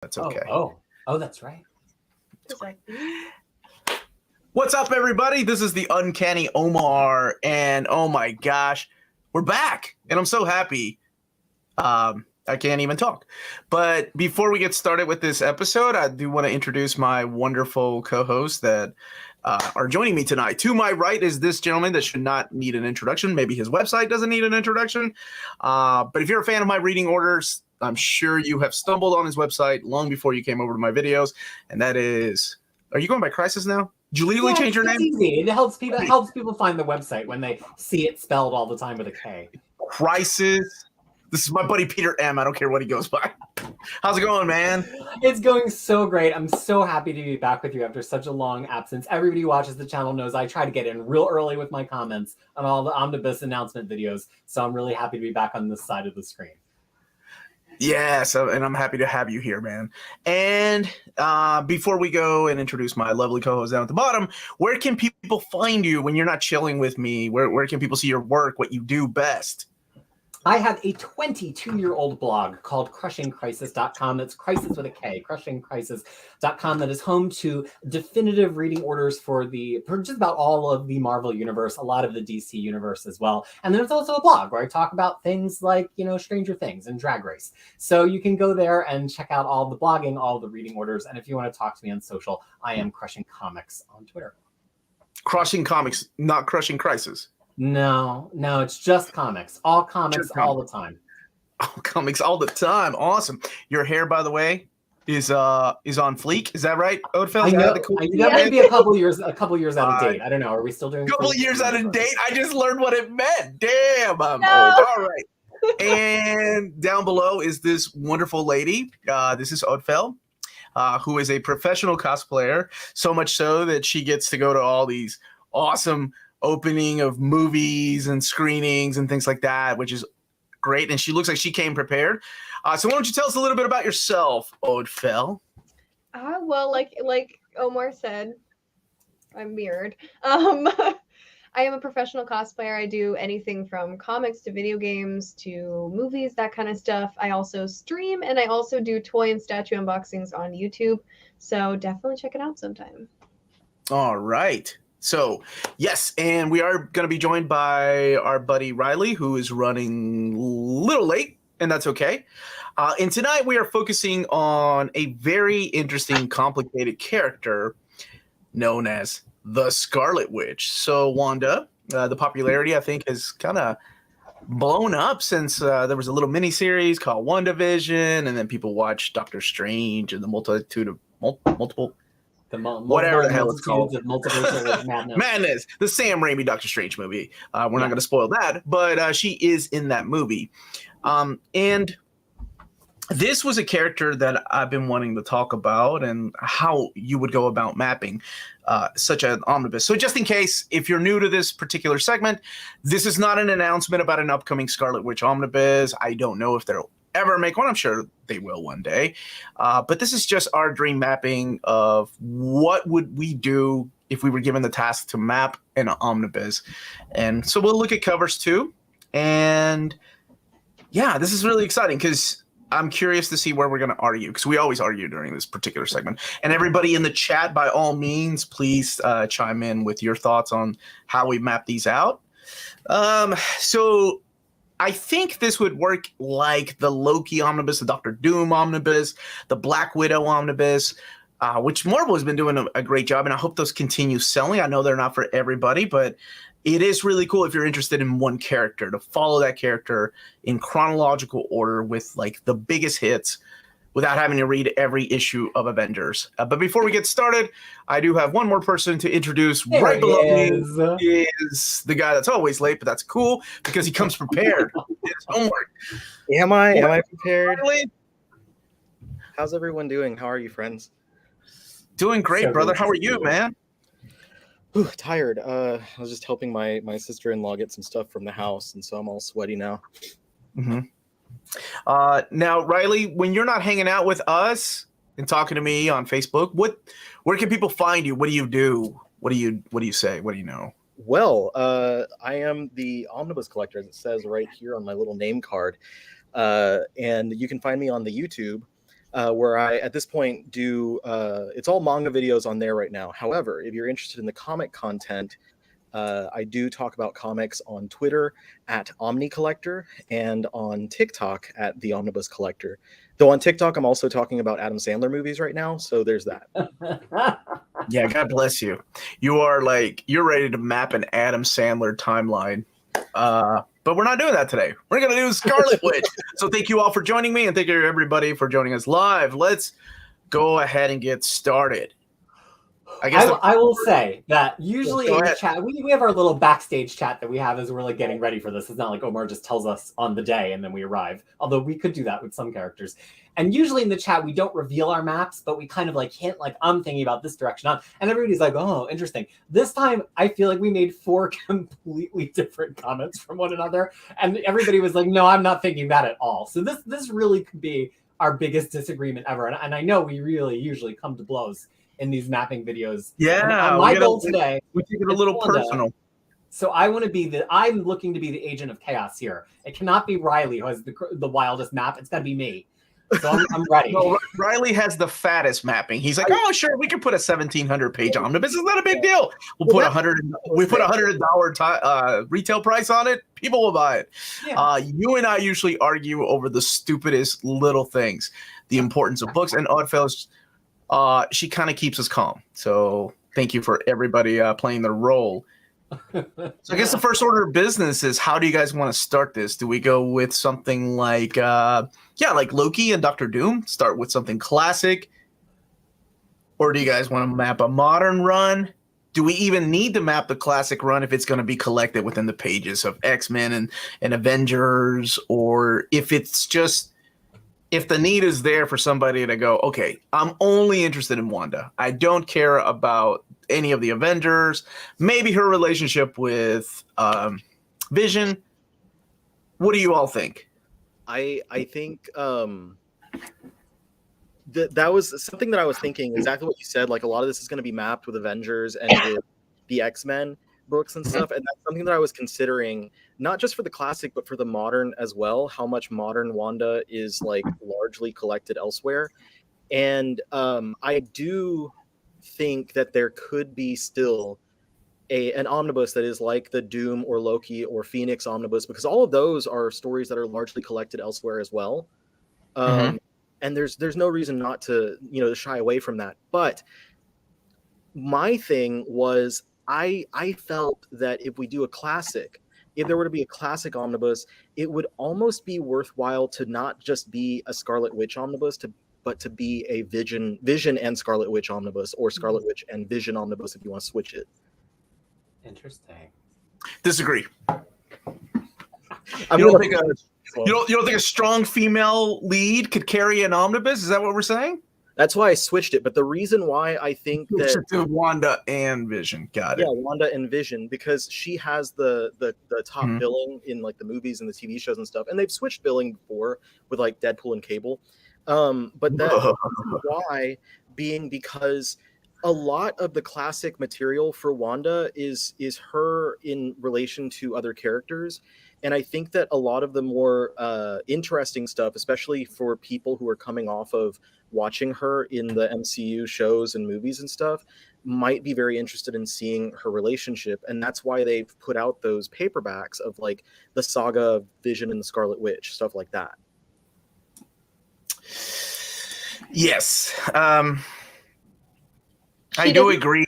That's okay. Oh, that's right. What's up, everybody? This is the Uncanny Omar, and oh my gosh, we're back, and I'm so happy. I can't even talk. But before we get started with this episode, I do want to introduce my wonderful co-hosts that are joining me tonight. To my right is this gentleman that should not need an introduction. Maybe his website doesn't need an introduction. But if you're a fan of my reading orders, I'm sure you have stumbled on his website long before you came over to my videos. And that is, are you going by Crisis now? Did you legally change your name? It's easy. It helps people find the website when they see it spelled all the time with a K. Crisis. This is my buddy Peter M. I don't care what he goes by. How's it going, man? It's going so great. I'm so happy to be back with you after such a long absence. Everybody who watches the channel knows I try to get in real early with my comments on all the Omnibus announcement videos. So I'm really happy to be back on this side of the screen. Yeah, and I'm happy to have you here, man. And before we go and introduce my lovely co-host down at the bottom, where can people find you when you're not chilling with me? Where can people see your work, what you do best? I have a 22-year-old blog called crushingcrisis.com. That's crisis with a K, crushingcrisis.com. That is home to definitive reading orders for just about all of the Marvel universe, a lot of the DC universe as well. And then it's also a blog where I talk about things like, Stranger Things and Drag Race. So you can go there and check out all the blogging, all the reading orders. And if you want to talk to me on social, I am Crushing Comics on Twitter. Crushing Comics, not Crushing Crisis. No, it's just comics. All comics, all the time. All comics, all the time. Awesome. Your hair, by the way, is on fleek. Is that right, Ødfel? I know. That might be a couple years out of date. I don't know. Are we still doing a couple years out of date? I just learned what it meant. Damn, I'm old. All right. And down below is this wonderful lady. This is Ødfel, who is a professional cosplayer. So much so that she gets to go to all these awesome opening of movies and screenings and things like that, which is great. And she looks like she came prepared. So why don't you tell us a little bit about yourself, Ødfel? Well, like Omar said, I'm mirrored. I am a professional cosplayer. I do anything from comics to video games to movies, that kind of stuff. I also stream, and I also do toy and statue unboxings on YouTube. So definitely check it out sometime. All right. So, yes, and we are going to be joined by our buddy Ryley, who is running a little late, and that's okay. And tonight we are focusing on a very interesting, complicated character known as the Scarlet Witch. So, Wanda, the popularity, I think, has kind of blown up since there was a little miniseries called WandaVision, and then people watched Doctor Strange and the multitude of multiple... whatever the hell it's called. Madness. The Sam Raimi Doctor Strange movie. We're not going to spoil that, but she is in that movie. And this was a character that I've been wanting to talk about and how you would go about mapping such an omnibus. So just in case, if you're new to this particular segment, this is not an announcement about an upcoming Scarlet Witch omnibus. I don't know if they'll ever make one. I'm sure they will one day. But this is just our dream mapping of what would we do if we were given the task to map an omnibus. And so we'll look at covers too. And yeah, this is really exciting because I'm curious to see where we're going to argue, because we always argue during this particular segment. And everybody in the chat, by all means, please chime in with your thoughts on how we map these out. So I think this would work like the Loki omnibus, the Doctor Doom omnibus, the Black Widow omnibus, which Marvel has been doing a great job, and I hope those continue selling. I know they're not for everybody, but it is really cool if you're interested in one character to follow that character in chronological order with like the biggest hits without having to read every issue of Avengers. But before we get started, I do have one more person to introduce. Right below me is the guy that's always late, but that's cool because he comes prepared. His homework. Am I prepared? How's everyone doing? How are you, friends? Doing great, brother. How are you, man? Ooh, tired. I was just helping my sister-in-law get some stuff from the house, and so I'm all sweaty now. Mm-hmm. Now, Ryley, when you're not hanging out with us and talking to me on Facebook, where can people find you? What do you do? What do you say? What do you know? Well, I am the Omnibus collector, as it says right here on my little name card. And you can find me on the YouTube where I, at this point, do it's all manga videos on there right now. However, if you're interested in the comic content, I do talk about comics on Twitter at Omni Collector and on TikTok at the Omnibus Collector. Though on TikTok, I'm also talking about Adam Sandler movies right now, so there's that. Yeah, God bless you. You're ready to map an Adam Sandler timeline. But we're not doing that today. We're going to do Scarlet Witch. So thank you all for joining me, and thank you everybody for joining us live. Let's go ahead and get started. I will say that usually in the chat, we have our little backstage chat that we have as we're like getting ready for this. It's not like Omar just tells us on the day and then we arrive. Although we could do that with some characters. And usually in the chat, we don't reveal our maps, but we kind of like hint like, I'm thinking about this direction. And everybody's like, oh, interesting. This time, I feel like we made 4 completely different comments from one another. And everybody was like, no, I'm not thinking that at all. So this really could be our biggest disagreement ever. And I know we really usually come to blows in these mapping videos. Yeah, my goal today, we take it a little personal. So I'm looking to be the agent of chaos here. It cannot be Ryley who has the wildest map. It's got to be me. So I'm ready. No, Ryley has the fattest mapping. He's like, oh, sure, we can put a 1,700 page omnibus. It's not a big deal. We'll put $100 retail price on it. People will buy it. Yeah. You and I usually argue over the stupidest little things, the importance of books, and Ødfel, she kind of keeps us calm. So thank you for everybody playing their role. So I guess the first order of business is, how do you guys want to start this? Do we go with something like like Loki and Doctor Doom? Start with something classic? Or do you guys want to map a modern run? Do we even need to map the classic run if it's going to be collected within the pages of X-Men and Avengers? Or if it's just, if the need is there for somebody to go, okay, I'm only interested in Wanda. I don't care about any of the Avengers, maybe her relationship with Vision. What do you all think? I think that was something that I was thinking, exactly what you said. Like, a lot of this is going to be mapped with Avengers and with the X-Men books and stuff. And that's something that I was considering, not just for the classic, but for the modern as well, how much modern Wanda is like largely collected elsewhere. And I do think that there could be still an omnibus that is like the Doom or Loki or Phoenix omnibus, because all of those are stories that are largely collected elsewhere as well. And there's no reason not to, to shy away from that. But my thing was, I felt that if we do a classic, if there were to be a classic omnibus, it would almost be worthwhile to not just be a Scarlet Witch omnibus, but to be a Vision and Scarlet Witch omnibus, or Scarlet Witch and Vision omnibus if you want to switch it. Interesting. Disagree. You don't think a strong female lead could carry an omnibus? Is that what we're saying? That's why I switched it. But the reason why I think that Wanda and Vision, got it. Yeah, Wanda and Vision, because she has the top billing in like the movies and the TV shows and stuff, and they've switched billing before with like Deadpool and Cable. But that's why being because a lot of the classic material for Wanda is her in relation to other characters. And I think that a lot of the more interesting stuff, especially for people who are coming off of watching her in the MCU shows and movies and stuff, might be very interested in seeing her relationship. And that's why they've put out those paperbacks of like the saga of Vision and the Scarlet Witch, stuff like that. Yes. I do agree.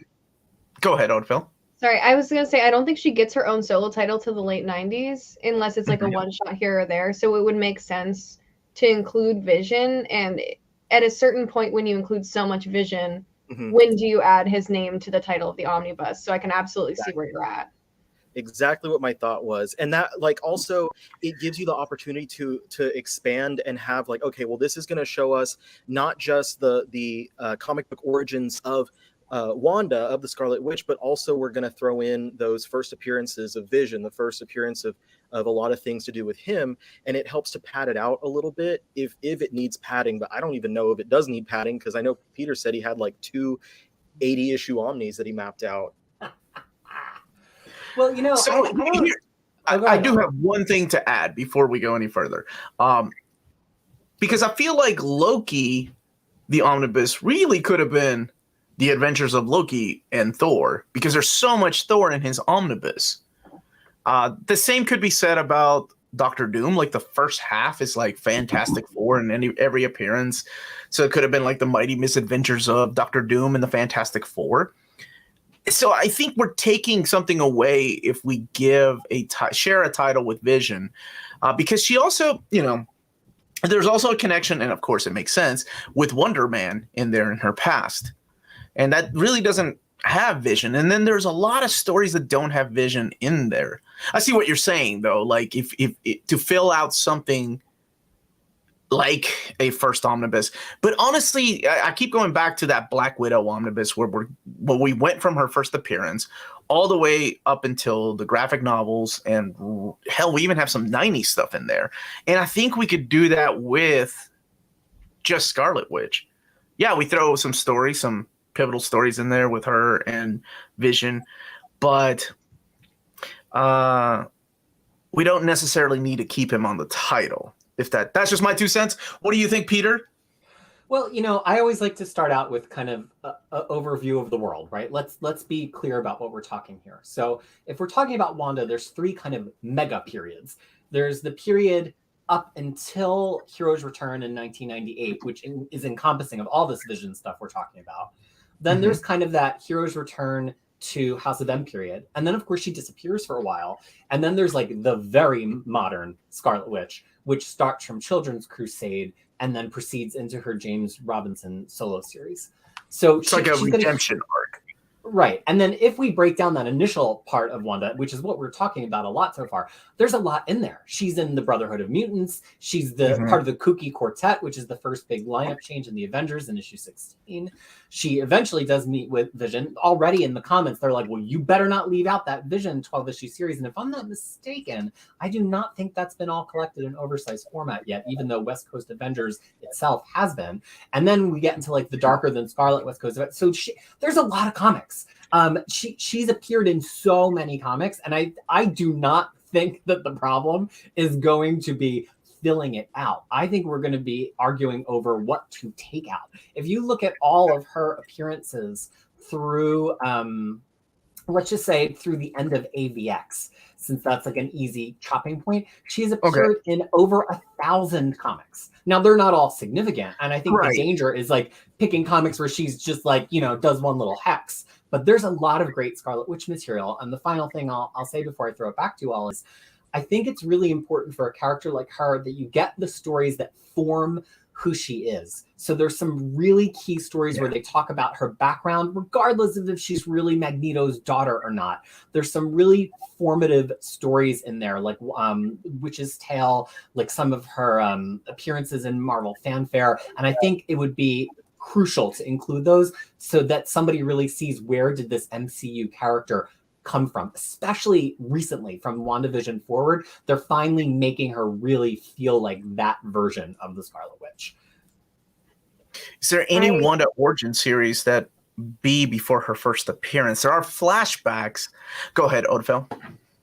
Go ahead, Ødfel. Sorry, I was going to say, I don't think she gets her own solo title till the late 90s, unless it's like a one-shot here or there. So it would make sense to include Vision. And at a certain point, when you include so much Vision, when do you add his name to the title of the omnibus? So I can absolutely see where you're at. Exactly what my thought was. And that, like, also it gives you the opportunity to expand and have like, okay, well, this is going to show us not just the comic book origins of Wanda, of the Scarlet Witch, but also we're going to throw in those first appearances of Vision, the first appearance of a lot of things to do with him. And it helps to pad it out a little bit if it needs padding. But I don't even know if it does need padding, because I know Peter said he had like 2 80-issue omnis that he mapped out. Well, so I do have one thing to add before we go any further. because I feel like Loki, the omnibus, really could have been the adventures of Loki and Thor, because there's so much Thor in his omnibus. The same could be said about Doctor Doom. Like the first half is like Fantastic Four in every appearance. So it could have been like the mighty misadventures of Doctor Doom and the Fantastic Four. So I think we're taking something away if we give share a title with Vision, because she also, there's also a connection, and of course it makes sense, with Wonder Man in there in her past. And that really doesn't have Vision. And then there's a lot of stories that don't have Vision in there. I see what you're saying, though. Like if to fill out something like a first omnibus. But honestly, I keep going back to that Black Widow omnibus where we went from her first appearance all the way up until the graphic novels, and hell, we even have some 90s stuff in there. And I think we could do that with just Scarlet Witch. Yeah, we throw some stories, some pivotal stories in there with her and Vision, but we don't necessarily need to keep him on the title. If that's just my 2 cents. What do you think, Peter? Well, I always like to start out with kind of an overview of the world, right? Let's be clear about what we're talking here. So if we're talking about Wanda, there's 3 kind of mega periods. There's the period up until Heroes Return in 1998, which is encompassing of all this Vision stuff we're talking about. Then there's kind of that Heroes Return to House of M period. And then, of course, she disappears for a while. And then there's like the very modern Scarlet Witch, which starts from Children's Crusade and then proceeds into her James Robinson solo series. So it's like a redemption arc. Right. And then if we break down that initial part of Wanda, which is what we're talking about a lot so far, there's a lot in there. She's in the Brotherhood of Mutants. She's the part of the Kooky Quartet, which is the first big lineup change in the Avengers in issue 16. She eventually does meet with Vision. Already in the comments, they're like, well, you better not leave out that Vision 12-issue series. And if I'm not mistaken, I do not think that's been all collected in oversized format yet, even though West Coast Avengers itself has been. And then we get into like the darker than Scarlet West Coast. So there's a lot of comics. She's appeared in so many comics, and I do not think that the problem is going to be filling it out. I think we're going to be arguing over what to take out. If you look at all of her appearances through, let's just say through the end of AVX, since that's like an easy chopping point, she's appeared in over 1,000 comics. Now, they're not all significant, and I think the danger is like picking comics where she's just like, does one little hex. But there's a lot of great Scarlet Witch material. And the final thing I'll say before I throw it back to you all is, I think it's really important for a character like her that you get the stories that form who she is. So there's some really key stories where they talk about her background, regardless of if she's really Magneto's daughter or not. There's some really formative stories in there, like Witch's Tale, like some of her appearances in Marvel Fanfare. And I think it would be crucial to include those so that somebody really sees where did this MCU character come from, especially recently from WandaVision forward. They're finally making her really feel like that version of the Scarlet Witch. Is there any Wanda origin series that be before her first appearance? There are flashbacks. Go ahead, Ødfel.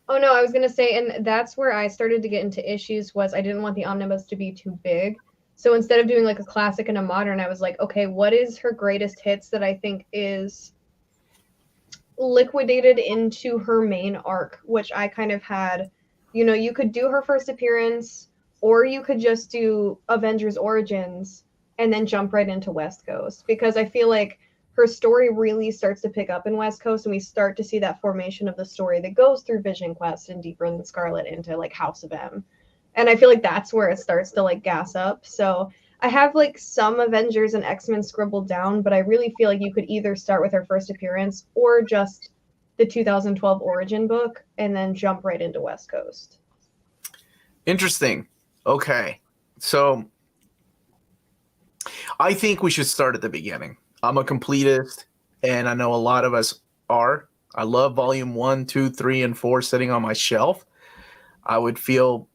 Oh no, I was gonna say, and that's where I started to get into issues, was I didn't want the omnibus to be too big. So instead of doing like a classic and a modern, I was like, okay, what is her greatest hits that I think is liquidated into her main arc, which I kind of had, you could do her first appearance, or you could just do Avengers Origins and then jump right into West Coast, because I feel like her story really starts to pick up in West Coast, and we start to see that formation of the story that goes through Vision Quest and deeper in the Scarlet into like House of M. And I feel like that's where it starts to like gas up. So I have like some Avengers and X-Men scribbled down, but I really feel like you could either start with her first appearance or just the 2012 origin book and then jump right into West Coast. Interesting. Okay. So I think we should start at the beginning. I'm a completist, and I know a lot of us are. I love volume 1, 2, 3, and 4 sitting on my shelf. I would feel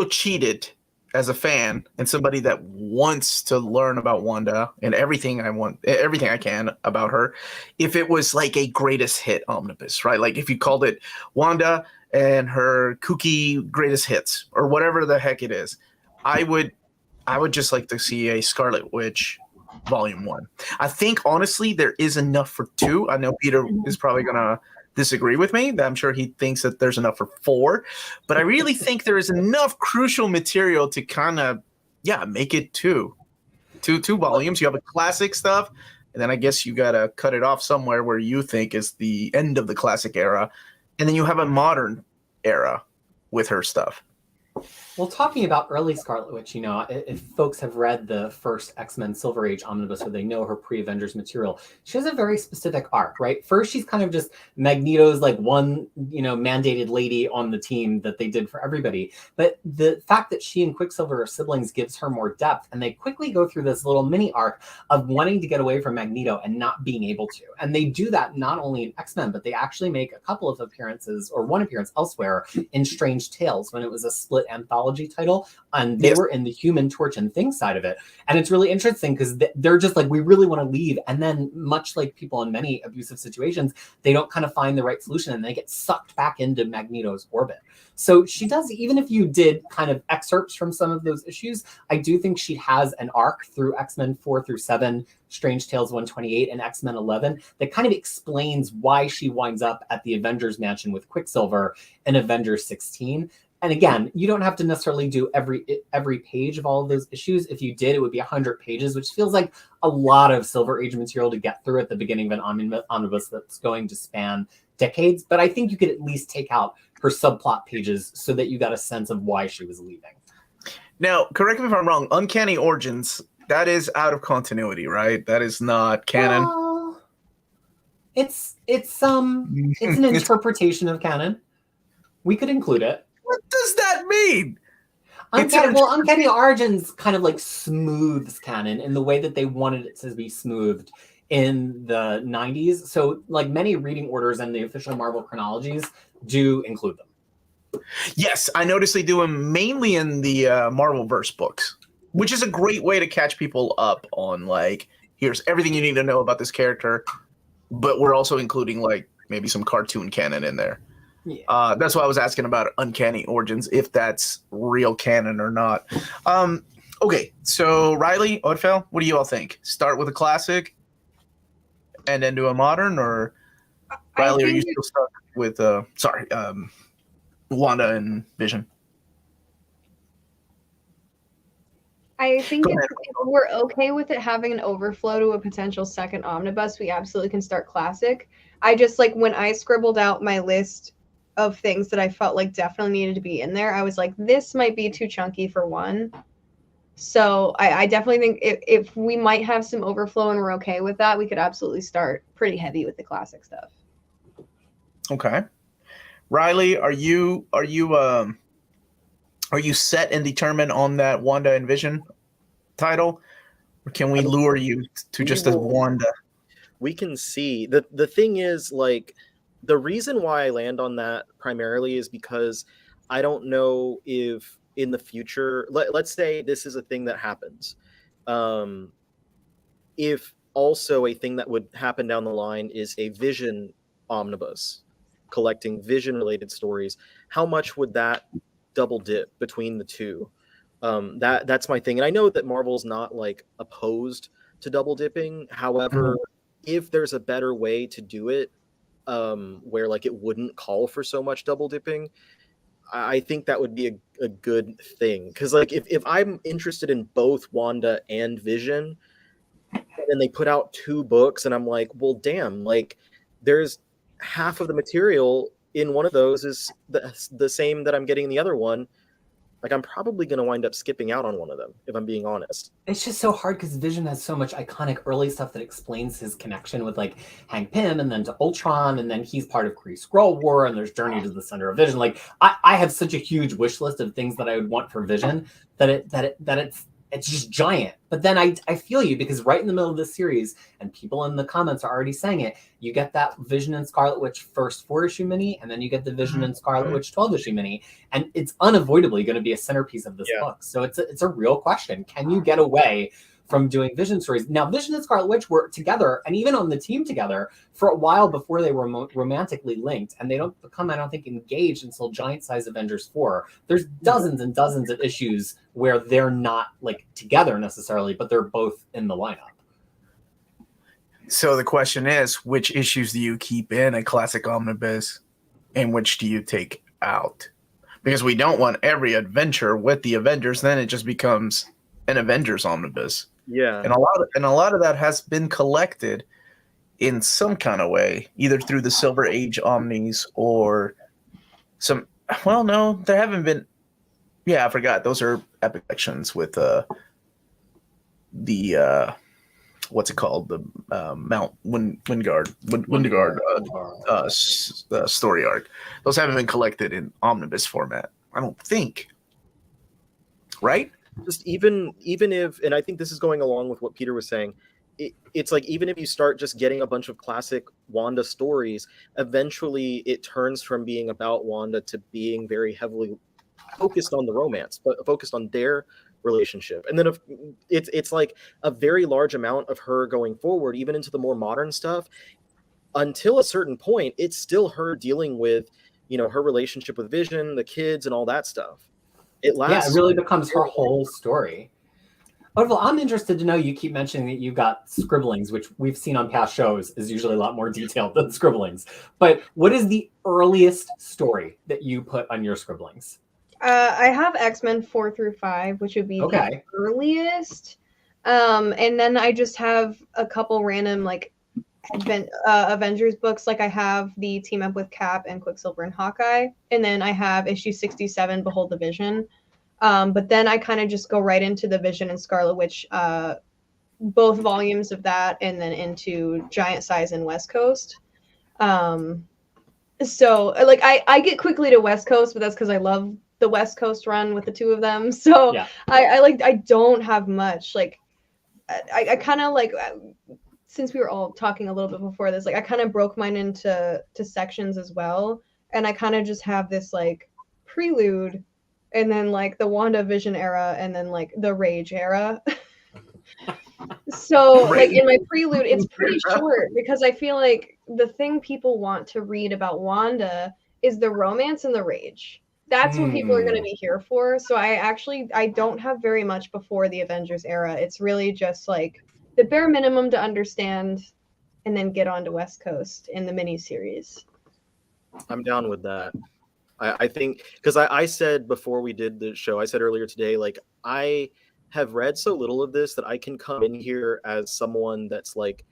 cheated as a fan and somebody that wants to learn about Wanda and everything I can about her, if it was like a greatest hit omnibus, right? Like if you called it Wanda and her kooky greatest hits or whatever the heck it is, I would I would just like to see a Scarlet Witch Volume 1. I think, honestly, there is enough for 2. I know Peter is probably going to disagree with me. I'm sure he thinks that there's enough for 4. But I really think there is enough crucial material to kind of, make it 2. Two volumes. You have a classic stuff, and then I guess you got to cut it off somewhere where you think is the end of the classic era. And then you have a modern era with her stuff. Well, talking about early Scarlet Witch, you know, if folks have read the first X-Men Silver Age omnibus where they know her pre-Avengers material, she has a very specific arc, right? First, she's kind of just Magneto's like one, you know, mandated lady on the team that they did for everybody. But the fact that she and Quicksilver are siblings gives her more depth. And they quickly go through this little mini arc of wanting to get away from Magneto and not being able to. And they do that not only in X-Men, but they actually make a couple of appearances or one appearance elsewhere in Strange Tales when it was a split anthology title, and they were in the Human Torch and Things side of it. And it's really interesting because they're just like, we really want to leave, and then much like people in many abusive situations, they don't kind of find the right solution and they get sucked back into Magneto's orbit. So she does, even if you did kind of excerpts from some of those issues, I do think she has an arc through X-Men 4 through 7, Strange Tales 128, and X-Men 11 that kind of explains why she winds up at the Avengers Mansion with Quicksilver in Avengers 16. And again, you don't have to necessarily do every page of all of those issues. If you did, it would be 100 pages, which feels like a lot of Silver Age material to get through at the beginning of an omnibus that's going to span decades. But I think you could at least take out her subplot pages so that you got a sense of why she was leaving. Now, correct me if I'm wrong, Uncanny Origins, that is out of continuity, right? That is not canon. Well, it's an interpretation of canon. We could include it. What does that mean? Uncanny Origins kind of like smooths canon in the way that they wanted it to be smoothed in the 90s. So like many reading orders and the official Marvel chronologies do include them. Yes, I noticed they do them mainly in the Marvelverse books, which is a great way to catch people up on like, here's everything you need to know about this character, but we're also including like maybe some cartoon canon in there. Yeah. That's why I was asking about Uncanny Origins, if that's real canon or not. Okay, so Ryley, Ødfel, what do you all think? Start with a classic and then do a modern, or Ryley, are you still stuck with Wanda and Vision? I think if we're okay with it having an overflow to a potential second omnibus, we absolutely can start classic. I just like when I scribbled out my list of things that I felt like definitely needed to be in there, I was like, this might be too chunky for one. So I definitely think if we might have some overflow and we're okay with that, we could absolutely start pretty heavy with the classic stuff. Okay. Ryley, are you set and determined on that Wanda and Vision title? Or can we lure you to just a Wanda? We can see. The thing is, like, the reason why I land on that primarily is because I don't know if in the future, let's say this is a thing that happens. If also a thing that would happen down the line is a Vision omnibus collecting Vision related stories, how much would that double dip between the two? That's my thing. And I know that Marvel's not like opposed to double dipping. However, if there's a better way to do it, where like it wouldn't call for so much double dipping, I think that would be a good thing. Because like if I'm interested in both Wanda and Vision, and then they put out 2 books, and I'm like, well, damn, like there's half of the material in one of those is the same that I'm getting in the other one. Like I'm probably going to wind up skipping out on one of them, if I'm being honest. It's just so hard because Vision has so much iconic early stuff that explains his connection with like Hank Pym and then to Ultron, and then he's part of Kree Skrull War, and there's Journey to the Center of Vision. Like I have such a huge wish list of things that I would want for Vision that it's just giant. But then I feel you, because right in the middle of this series, and people in the comments are already saying it, you get that Vision and Scarlet Witch first 4-issue mini, and then you get the Vision and Scarlet Witch 12-issue mini, and it's unavoidably going to be a centerpiece of this book. So it's a real question. Can you get away from doing Vision stories. Now, Vision and Scarlet Witch were together and even on the team together for a while before they were romantically linked. And they don't become, I don't think, engaged until Giant Size Avengers 4. There's dozens and dozens of issues where they're not like together necessarily, but they're both in the lineup. So the question is, which issues do you keep in a classic omnibus and which do you take out? Because we don't want every adventure with the Avengers, then it just becomes an Avengers omnibus. Yeah. And a lot of that has been collected in some kind of way, either through the Silver Age omnis or some, well, no, there haven't been. Yeah, I forgot. Those are epic collections with the what's it called? The Mount Wingard story arc. Those haven't been collected in omnibus format, I don't think. Right? Just even if, and I think this is going along with what Peter was saying, it's like even if you start just getting a bunch of classic Wanda stories, eventually it turns from being about Wanda to being very heavily focused on the romance, but focused on their relationship. And then if it's like a very large amount of her going forward, even into the more modern stuff, until a certain point, it's still her dealing with, you know, her relationship with Vision, the kids, and all that stuff. It lasts. Yeah, it really becomes her whole story. Ødfel, I'm interested to know, you keep mentioning that you've got scribblings, which we've seen on past shows is usually a lot more detailed than scribblings. But what is the earliest story that you put on your scribblings? I have X-Men 4 through 5, which would be the earliest. And then I just have a couple random like Avengers books. Like I have the team up with Cap and Quicksilver and Hawkeye. And then I have issue 67, Behold the Vision. But then I kind of just go right into the Vision and Scarlet Witch, both volumes of that, and then into Giant Size and West Coast. So like I get quickly to West Coast, but that's because I love the West Coast run with the two of them. So yeah. I don't have much. Like I kind of like, since we were all talking a little bit before this, like I kind of broke mine into sections as well. And I kind of just have this like Prelude, and then like the WandaVision era, and then like the Rage era. So like in my Prelude, it's pretty short because I feel like the thing people want to read about Wanda is the romance and the rage. That's what people are going to be here for. So I don't have very much before the Avengers era. It's really just like the bare minimum to understand and then get on to West Coast in the miniseries. I'm down with that. I think, because I said before we did the show, I said earlier today, like I have read so little of this that I can come in here as someone that's like,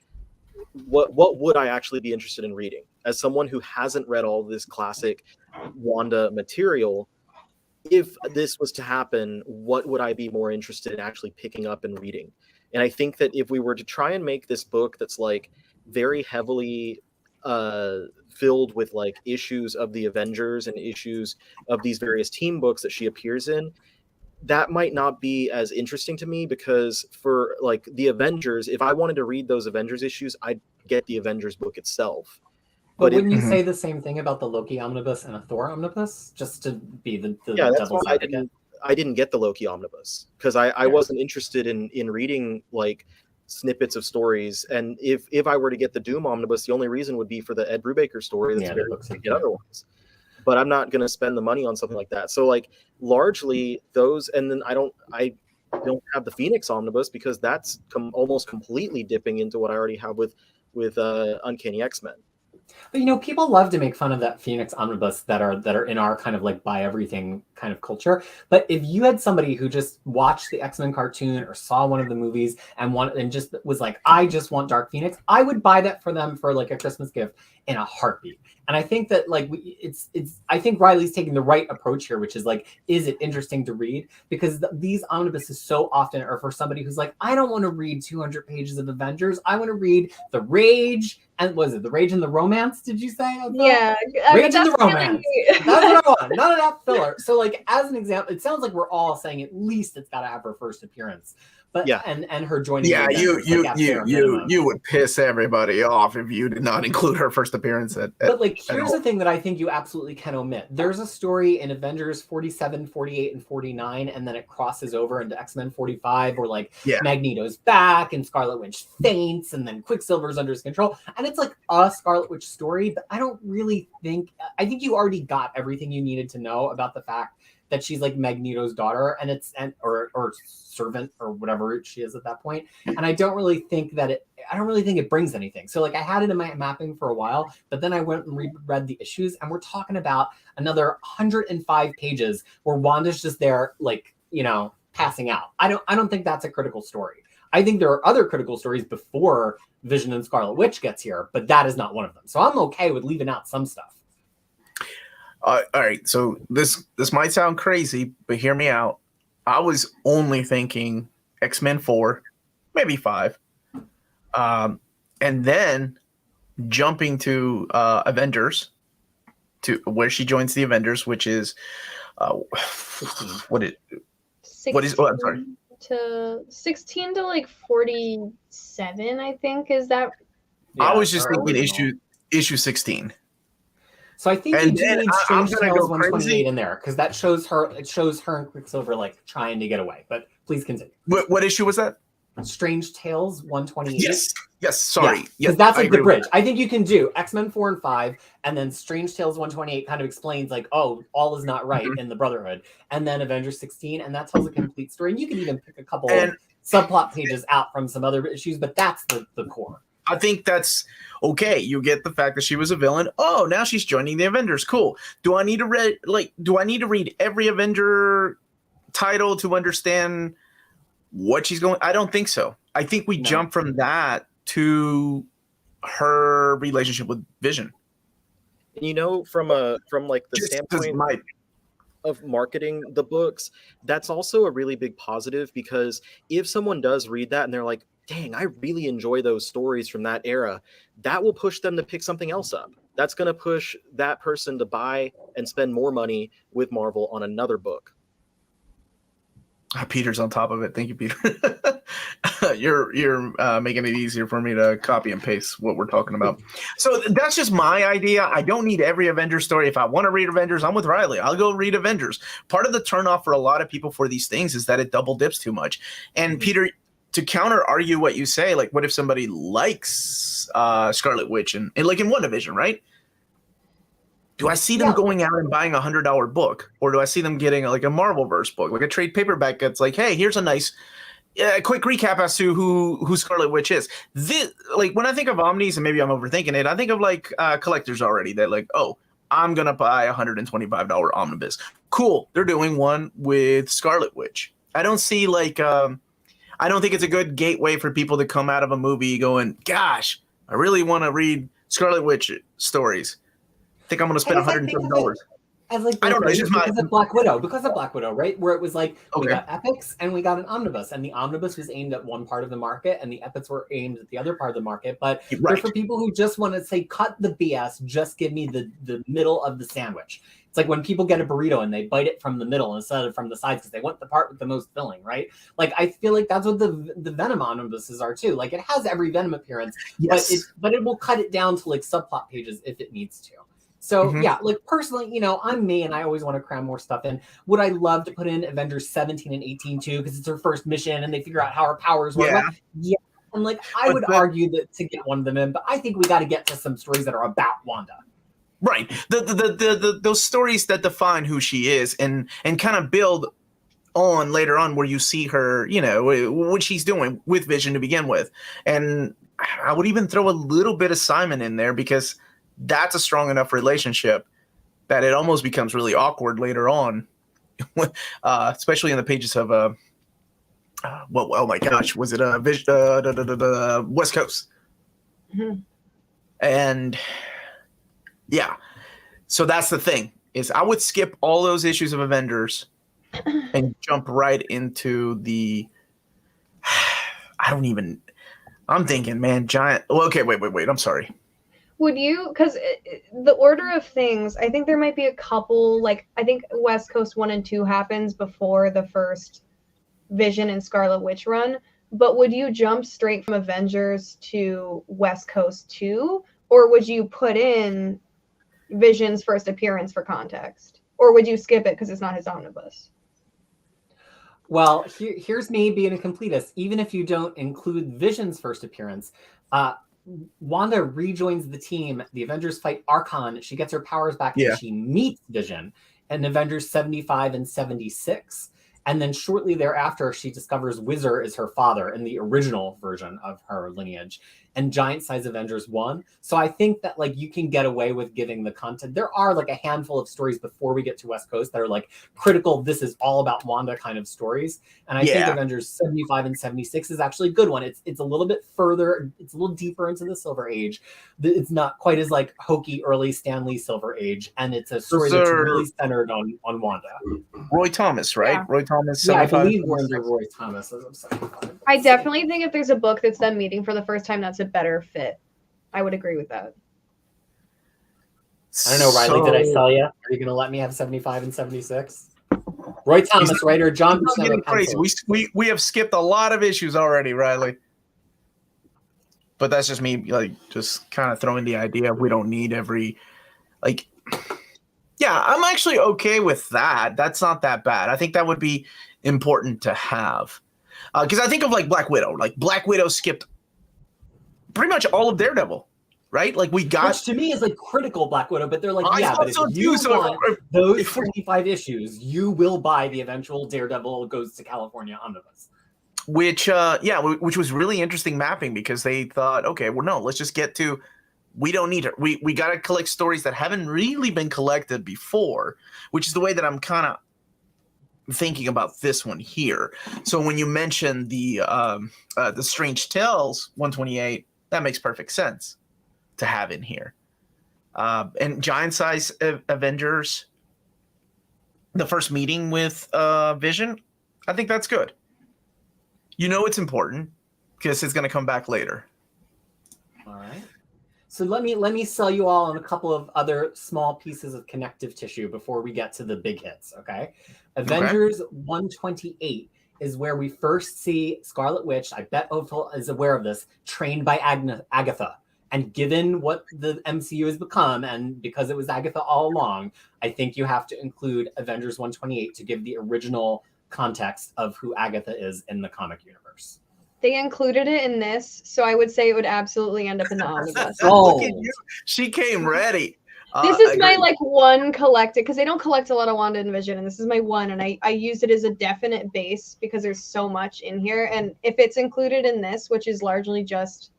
what would I actually be interested in reading? As someone who hasn't read all this classic Wanda material, if this was to happen, what would I be more interested in actually picking up and reading? And I think that if we were to try and make this book that's like very heavily filled with like issues of the Avengers and issues of these various team books that she appears in, that might not be as interesting to me, because for like the Avengers, if I wanted to read those Avengers issues, I'd get the Avengers book itself. But wouldn't you say the same thing about the Loki omnibus and a Thor omnibus, just to be the devil's advocate? I didn't get the Loki omnibus because I wasn't interested in reading like snippets of stories. And if I were to get the Doom omnibus, the only reason would be for the Ed Brubaker story. That's very to get other ones. But I'm not going to spend the money on something like that. So like largely those, and then I don't have the Phoenix omnibus because that's almost completely dipping into what I already have with Uncanny X-Men. But you know, people love to make fun of that Phoenix omnibus that are in our kind of like buy everything kind of culture. But if you had somebody who just watched the X-Men cartoon or saw one of the movies and just was like, I just want Dark Phoenix, I would buy that for them for like a Christmas gift in a heartbeat. And I think that like I think Ryley's taking the right approach here, which is like, is it interesting to read? Because these omnibuses so often are for somebody who's like, I don't want to read 200 pages of Avengers. I want to read the Rage and the Rage and the Romance? Did you say? Yeah, Rage and the Romance. That's what I want. None of that filler. So like as an example, it sounds like we're all saying at least it's got to have her first appearance. But Yeah. and her joining. Yeah, the Avengers, like, at bare minimum. you would piss everybody off if you did not include her first appearance But like, at here's all. the thing that I think you absolutely can omit. There's a story in Avengers 47, 48, and 49, and then it crosses over into X-Men 45, where like Yeah. Magneto's back and Scarlet Witch faints, and then Quicksilver's under his control. And it's like a Scarlet Witch story, but I don't really think, I think you already got everything you needed to know about the fact that she's like Magneto's daughter or servant or whatever she is at that point. And I don't really think it brings anything. So like, I had it in my mapping for a while, but then I went and reread the issues, and we're talking about another 105 pages where Wanda's just there, like, you know, passing out. I don't think that's a critical story. I think there are other critical stories before Vision and Scarlet Witch gets here, but that is not one of them. So I'm okay with leaving out some stuff. All right, so this might sound crazy, but hear me out. I was only thinking X-Men 4, maybe 5, and then jumping to Avengers, to where she joins the Avengers, which is what is? Oh, I'm sorry. 16 to like 47, I think. Is that? I was just thinking issue 16. So I think And you do then need I'm Strange gonna Tales go 128 crazy. in there, because that shows her and Quicksilver like trying to get away. But please continue. What issue was that? Strange Tales 128. Yes. Sorry. Because Yes, that's I like the agree with bridge. that. I think you can do X-Men 4 and 5, and then Strange Tales 128 kind of explains like, oh, all is not right in the Brotherhood, and then Avengers 16, and that tells a complete story. And you can even pick a couple of subplot pages out from some other issues, but that's the core. I think that's okay. You get the fact that she was a villain. Oh, now she's joining the Avengers. Cool. Do I need to read every Avenger title to understand what she's going? I don't think so. I think we jump from that to her relationship with Vision. You know, from like the standpoint of marketing the books, that's also a really big positive, because if someone does read that and they're like, dang, I really enjoy those stories from that era, that will push them to pick something else up. That's going to push that person to buy and spend more money with Marvel on another book. Peter's on top of it. Thank you, Peter. You're making it easier for me to copy and paste what we're talking about. So that's just my idea. I don't need every Avengers story. If I want to read Avengers, I'm with Ryley. I'll go read Avengers. Part of the turnoff for a lot of people for these things is that it double dips too much. And Peter, to counter argue what you say, like, what if somebody likes Scarlet Witch and like in WandaVision, right? Do I see them going out and buying $100 book, or do I see them getting like a Marvelverse book, like a trade paperback that's like, hey, here's a nice quick recap as to who Scarlet Witch is. This, like, when I think of Omnis, and maybe I'm overthinking it, I think of like collectors already that like, oh, I'm gonna buy a $125 Omnibus. Cool, they're doing one with Scarlet Witch. I don't see like I don't think it's a good gateway for people to come out of a movie going, gosh, I really want to read Scarlet Witch stories. I think I'm going to spend $120. As like, I don't know. It's just because of Black Widow, right? Where it was like, we Okay. got epics and we got an omnibus, and the omnibus was aimed at one part of the market, and the epics were aimed at the other part of the market. But they're for people who just want to say, cut the BS, just give me the middle of the sandwich. It's like when people get a burrito and they bite it from the middle instead of from the sides because they want the part with the most filling, right? Like, I feel like that's what the Venom omnibuses are too. Like, it has every Venom appearance, but it will cut it down to like subplot pages if it needs to. So yeah, like personally, you know, I'm me and I always want to cram more stuff in. Would I love to put in Avengers 17 and 18 too, because it's her first mission and they figure out how her powers work? Yeah. And like, I would argue that to get one of them in, but I think we got to get to some stories that are about Wanda. Right. The those stories that define who she is and kind of build on later on where you see her, you know, what she's doing with Vision to begin with. And I would even throw a little bit of Simon in there because that's a strong enough relationship that it almost becomes really awkward later on, especially in the pages of oh my gosh, was it West Coast? And yeah, so that's the thing, is I would skip all those issues of Avengers and jump right into the I'm thinking, man, giant. Well, okay, wait. I'm sorry. Would you, because the order of things, I think there might be a couple, like, I think West Coast 1 and 2 happens before the first Vision and Scarlet Witch run, but would you jump straight from Avengers to West Coast 2, or would you put in Vision's first appearance for context? Or would you skip it because it's not his omnibus? Well, here's me being a completist. Even if you don't include Vision's first appearance, Wanda rejoins the team. The Avengers fight Archon. She gets her powers back and she meets Vision in Avengers 75 and 76. And then shortly thereafter, she discovers Wizard is her father in the original version of her lineage, and Giant Size Avengers 1. So I think that like you can get away with giving the content. There are like a handful of stories before we get to West Coast that are like critical, this is all about Wanda kind of stories. And I think Avengers 75 and 76 is actually a good one. It's a little bit further, it's a little deeper into the Silver Age. It's not quite as like hokey early Stan Lee Silver Age, and it's a story that's really centered on Wanda. Roy Thomas, right? Yeah. Roy Thomas. Yeah, I believe we're under Roy Thomas. I definitely think if there's a book that's them meeting for the first time, that's a better fit. I would agree with that. I don't know, Ryley, did I sell you? Are you going to let me have 75 and 76? Roy Thomas, writer, John getting crazy. We have skipped a lot of issues already, Ryley. But that's just me, like, just kind of throwing the idea we don't need every, like, yeah, I'm actually okay with that. That's not that bad. I think that would be important to have. Because I think of, like, Black Widow. Like, Black Widow skipped pretty much all of Daredevil, right? Like, we got... Which to me is, like, critical Black Widow, but they're like, but if you want those 25 issues, you will buy the eventual Daredevil Goes to California omnibus. Which was really interesting mapping, because they thought, okay, well, no, let's just get to... We don't need her. We got to collect stories that haven't really been collected before, which is the way that I'm kind of thinking about this one here. So when you mention the Strange Tales 128, that makes perfect sense to have in here. And Giant Size Avengers, the first meeting with Vision, I think that's good. You know it's important because it's going to come back later. All right. So let me sell you all on a couple of other small pieces of connective tissue before we get to the big hits, okay? Avengers 128 is where we first see Scarlet Witch, I bet Ødfel is aware of this, trained by Agatha. And given what the MCU has become, and because it was Agatha all along, I think you have to include Avengers 128 to give the original context of who Agatha is in the comic universe. They included it in this, so I would say it would absolutely end up in the omnibus. Look at you. She came ready. This is my like one collected, because they don't collect a lot of Wanda and Vision, and this is my one, and I use it as a definite base because there's so much in here. And if it's included in this, which is largely just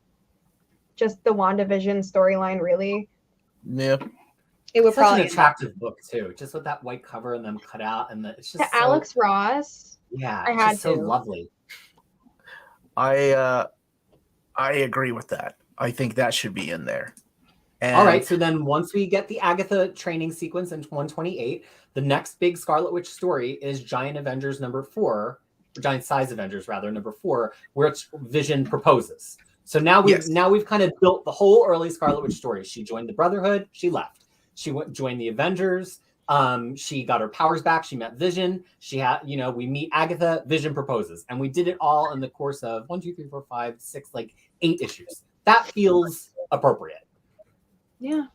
the WandaVision storyline, really, it would probably an attractive book too, just with that white cover and them cut out, and it's just so, Alex Ross. Yeah, I had so lovely. I agree with that. I think that should be in there. And all right, so then once we get the Agatha training sequence in 128, the next big Scarlet Witch story is Giant Avengers number 4, Giant Size Avengers rather, number 4, where Vision proposes. So now we've kind of built the whole early Scarlet Witch story. She joined the Brotherhood, she left. She joined the Avengers. She got her powers back. She met Vision. She had, we meet Agatha. Vision proposes, and we did it all in the course of 1, 2, 3, 4, 5, 6, like 8 issues. That feels appropriate. Yeah,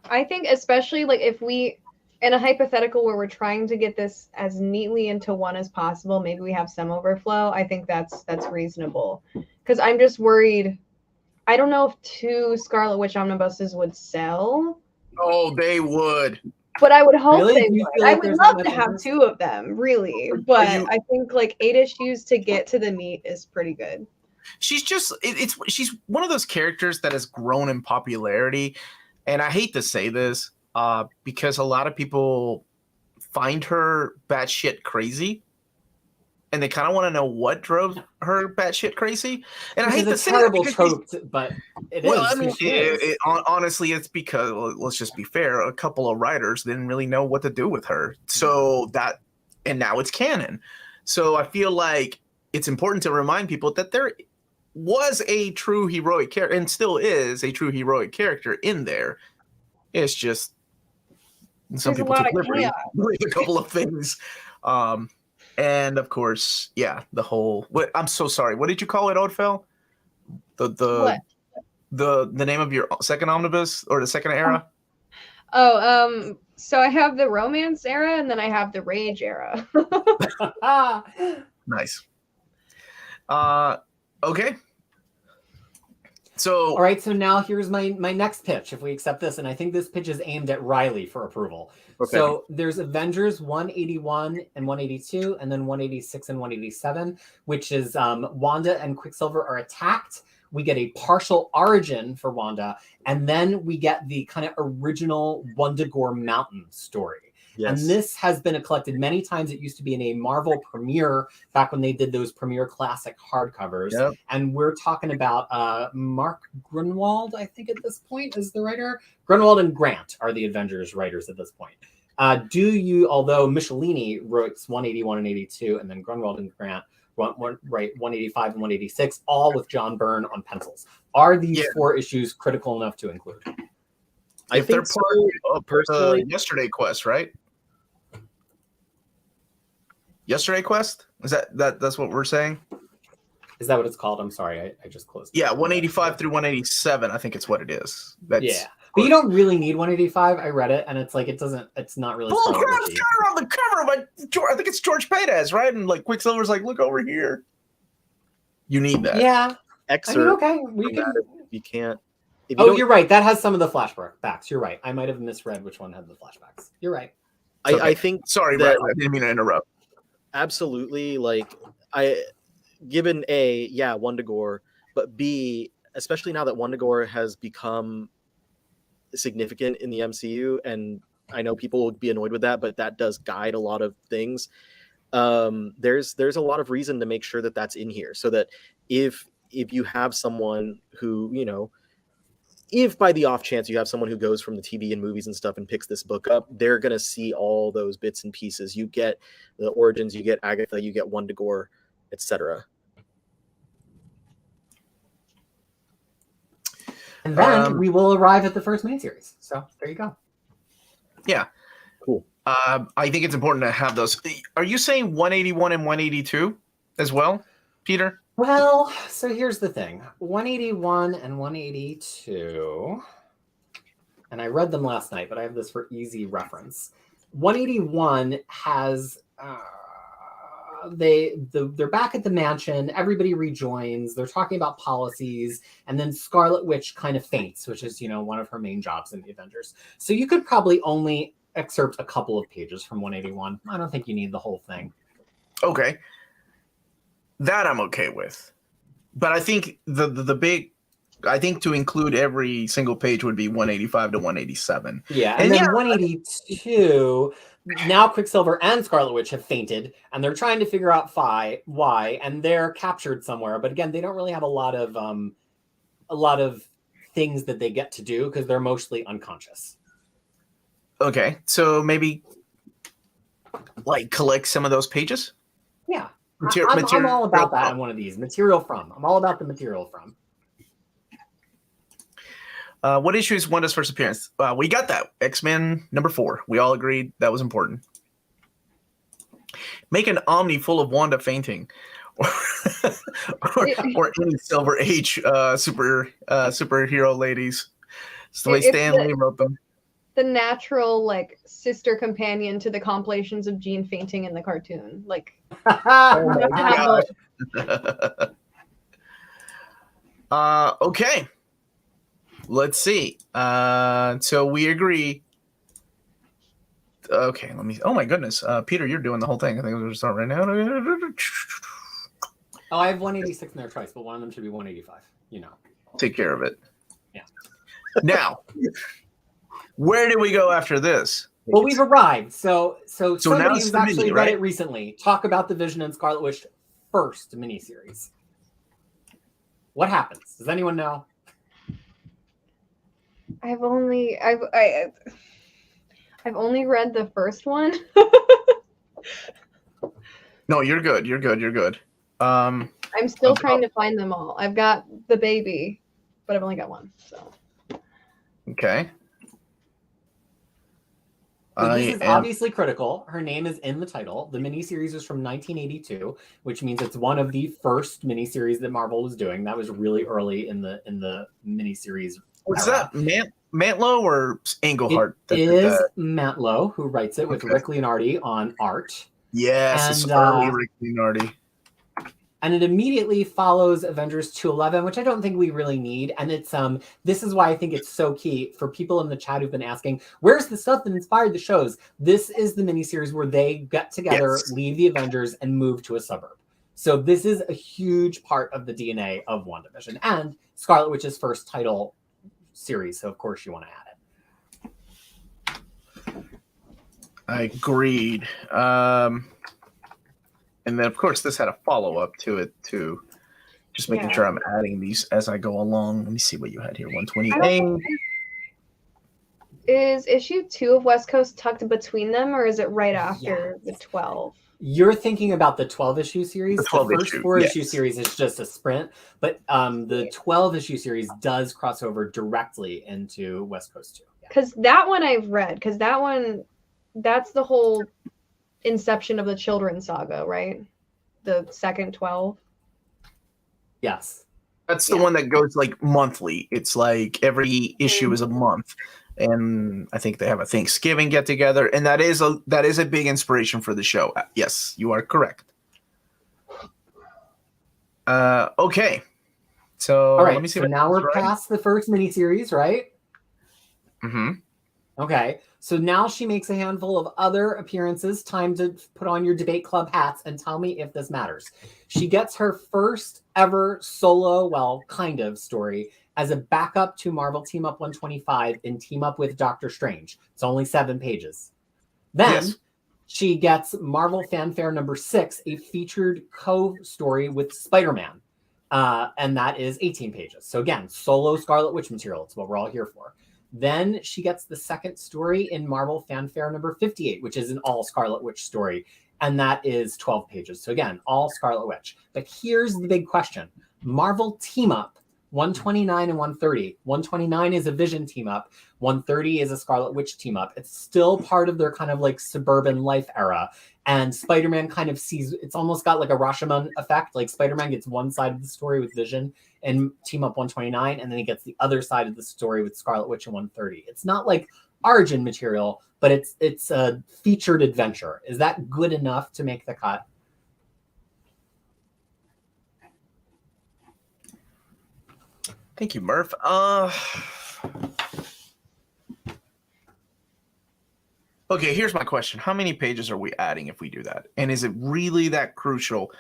I think especially like if we, in a hypothetical where we're trying to get this as neatly into one as possible, maybe we have some overflow. I think that's reasonable, because I'm just worried. I don't know if 2 Scarlet Witch omnibuses would sell. Oh, they would. But I would hope they would. I Like would love to have 2 of them, really. But I think like 8 issues to get to the meat is pretty good. She's just she's one of those characters that has grown in popularity, and I hate to say this because a lot of people find her batshit crazy, and they kind of want to know what drove her batshit crazy. And I hate to say terrible that trope, but it is. I mean, honestly, it's because, let's just be fair, a couple of writers didn't really know what to do with her, and now it's canon. So I feel like it's important to remind people that there was a true heroic character, and still is a true heroic character in there. It's just some people took liberty with a couple of things. And of course, yeah, the whole. What I'm so sorry. What did you call it, Ødfel? What? The name of your second omnibus or the second era? So I have the romance era and then I have the rage era. Nice. Okay. So All right, so now here's my next pitch, if we accept this, and I think this pitch is aimed at Ryley for approval. Okay. So there's Avengers 181 and 182, and then 186 and 187, which is Wanda and Quicksilver are attacked. We get a partial origin for Wanda, and then we get the kind of original Wundagore Mountain story. Yes. And this has been collected many times. It used to be in a Marvel premiere back when they did those premiere classic hardcovers. Yep. And we're talking about Mark Grunwald, I think at this point is the writer. Grunwald and Grant are the Avengers writers at this point. Although Michelini wrote 181 and 82, and then Grunwald and Grant write 185 and 186, all with John Byrne on pencils. Are these 4 issues critical enough to include? I think they're part of personally. Yesterday Quest, right? Yesterday Quest? Is that's what we're saying? Is that what it's called? I'm sorry, I just closed. Yeah, 185 through 187. I think it's what it is. Yeah, but you don't really need 185. I read it, and it's like it's not really. Oh crap! It's got it on the cover by I think it's George Paydez, right? And like Quicksilver's like, look over here. You need that. Yeah. Excerpt. I mean, okay, we can. You can't. You're right. That has some of the flashbacks. You're right. I might have misread which one had the flashbacks. You're right. I think. Sorry, that, I didn't mean to interrupt. Absolutely. Like given Wundagore, but B, especially now that Wundagore has become significant in the MCU, and I know people will be annoyed with that, but that does guide a lot of things. There's a lot of reason to make sure that that's in here, so that if you have someone who, if by the off chance you have someone who goes from the TV and movies and stuff and picks this book up, they're going to see all those bits and pieces. You get the origins, you get Agatha, you get Wundagore, etc. And then we will arrive at the first miniseries. So there you go. Yeah. Cool. I think it's important to have those. Are you saying 181 and 182 as well, Peter? Well, so here's the thing. 181 and 182, and I read them last night, but I have this for easy reference. 181 has they're back at the mansion, everybody rejoins, they're talking about policies, and then Scarlet Witch kind of faints, which is, one of her main jobs in the Avengers. So you could probably only excerpt a couple of pages from 181. I don't think you need the whole thing. Okay. That I'm okay with. But I think the big, I think to include every single page would be 185 to 187. Yeah, and then 182, now Quicksilver and Scarlet Witch have fainted, and they're trying to figure out why, and they're captured somewhere. But again, they don't really have a lot of things that they get to do because they're mostly unconscious. Okay, so maybe like collect some of those pages? Yeah. I'm all about that in one of these. Material from. I'm all about the material from. What issue is Wanda's first appearance? We got that. X-Men number 4. We all agreed that was important. Make an Omni full of Wanda fainting. or any Silver Age superhero ladies. It's the way Stan Lee wrote them. The natural sister companion to the compilations of Jean fainting in the cartoon. Okay. Let's see. So we agree. Okay, let me. Oh my goodness, Peter, you're doing the whole thing. I think we're gonna start right now. Oh, I have 186 in there twice, but one of them should be 185. Take care of it. Yeah. Now, where do we go after this? Well, we've arrived. So somebody now who's actually read it recently, talk about the Vision and Scarlet Witch first miniseries. What happens? Does anyone know? I've only read the first one. No, you're good. You're good. I'm still trying to find them all. I've got the baby, but I've only got one. So. Okay. So this is am obviously critical. Her name is in the title. The miniseries is from 1982, which means it's one of the first miniseries that Marvel was doing. That was really early in the miniseries. was era. that Mantlo or Englehart? It is Mantlo who writes it with Rick Leonardi on art. Yes, And, it's early Rick Leonardi. And it immediately follows Avengers 211, which I don't think we really need. And it's this is why I think it's so key for people in the chat who've been asking, where's the stuff that inspired the shows? This is the miniseries where they get together, leave the Avengers, and move to a suburb. So this is a huge part of the DNA of WandaVision and Scarlet Witch's first title series. So of course you want to add it. I agreed. And then, of course, this had a follow-up to it, too. Just making sure I'm adding these as I go along. Let me see what you had here. 128. Is issue 2 of West Coast tucked between them, or is it right after the 12? You're thinking about the 12-issue series. The 12 first 4-issue series is just a sprint, but the 12-issue series does cross over directly into West Coast 2. Because that one I've read, because that one, that's the whole inception of the children's saga, right? The second 12. Yes. That's the one that goes like monthly. It's like every issue is a month. And I think they have a Thanksgiving get together. And that is a big inspiration for the show. Yes, you are correct. Okay. So all right, let me see. So now we're past the first miniseries, right? Mm-hmm. Okay. So now she makes a handful of other appearances. Time to put on your debate club hats and tell me if this matters. She gets her first ever solo, well, kind of story as a backup to Marvel Team Up 125 in Team Up with Doctor Strange. It's only 7 pages. Then she gets Marvel Fanfare number 6, a featured co-story with Spider-Man. And that is 18 pages. So again, solo Scarlet Witch material. It's what we're all here for. Then she gets the second story in Marvel Fanfare number 58, which is an all Scarlet Witch story. And that is 12 pages. So again, all Scarlet Witch. But here's the big question. Marvel Team Up 129 and 130. 129 is a Vision team up. 130 is a Scarlet Witch team up. It's still part of their kind of like suburban life era. And Spider-Man kind of sees, it's almost got like a Rashomon effect. Like Spider-Man gets one side of the story with Vision and Team Up 129, and then he gets the other side of the story with Scarlet Witch in 130. It's not like origin material, but it's a featured adventure. Is that good enough to make the cut? Thank you, Murph. Okay, here's my question. How many pages are we adding if we do that? And is it really that crucial?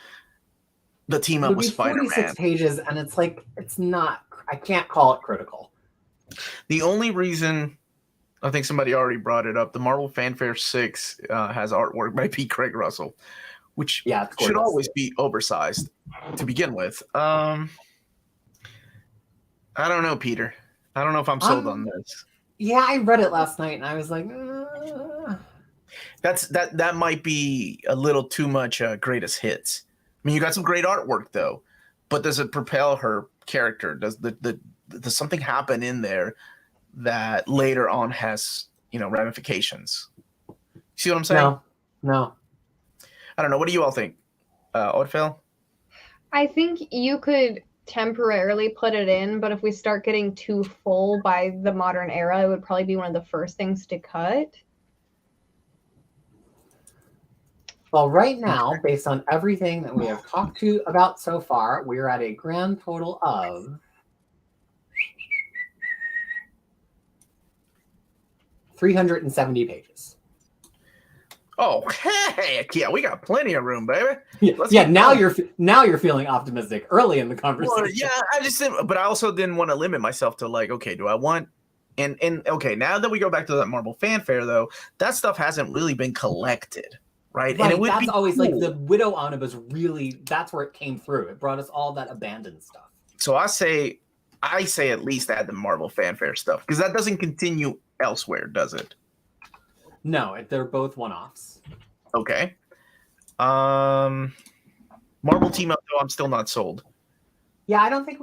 The team up with Spider-Man. 46 pages, and it's like, it's not, I can't call it critical. The only reason, I think somebody already brought it up, the Marvel Fanfare 6 has artwork by P. Craig Russell, which should always be oversized to begin with. I don't know, Peter. I don't know if I'm sold on this. Yeah, I read it last night, and I was like, that might be a little too much greatest hits. I mean, you got some great artwork though, but does it propel her character? Does does something happen in there that later on has ramifications? See what I'm saying? No. I don't know. What do you all think, Ødfel? I think you could temporarily put it in, but if we start getting too full by the modern era, it would probably be one of the first things to cut. Well, right now, based on everything that we have talked about so far, we're at a grand total of 370 pages. Oh, heck yeah, we got plenty of room, baby. Now you're feeling optimistic early in the conversation. Well, yeah, I just didn't, but I also didn't want to limit myself to like, okay, do I want and okay, now that we go back to that Marvel Fanfare though, that stuff hasn't really been collected. Right. And it would that's be always cool. Like the Widow Omnibus really, that's where it came through. It brought us all that abandoned stuff. So I say at least add the Marvel Fanfare stuff because that doesn't continue elsewhere, does it? No, they're both one-offs. Okay. Marvel Team Up though, I'm still not sold. Yeah, I don't think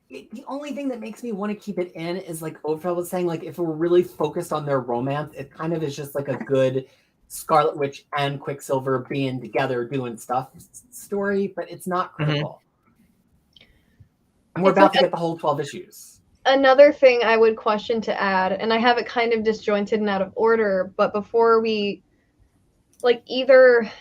The only thing that makes me want to keep it in is like Ødfel was saying, like if we're really focused on their romance, it kind of is just like a good Scarlet Witch and Quicksilver being together doing stuff story, but it's not critical. And we're about to get the whole 12 issues. Another thing I would question to add, and I have it kind of disjointed and out of order, but before we, like either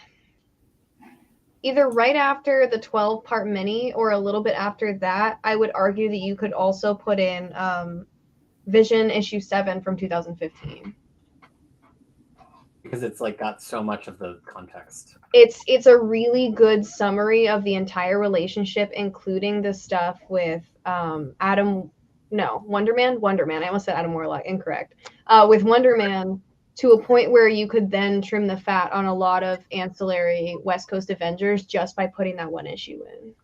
right after the 12-part mini or a little bit after that, I would argue that you could also put in Vision issue 7 from 2015. Because it's like got so much of the context. It's a really good summary of the entire relationship, including the stuff with Wonder Man. I almost said Adam Warlock, incorrect. With Wonder Man, to a point where you could then trim the fat on a lot of ancillary West Coast Avengers just by putting that one issue in.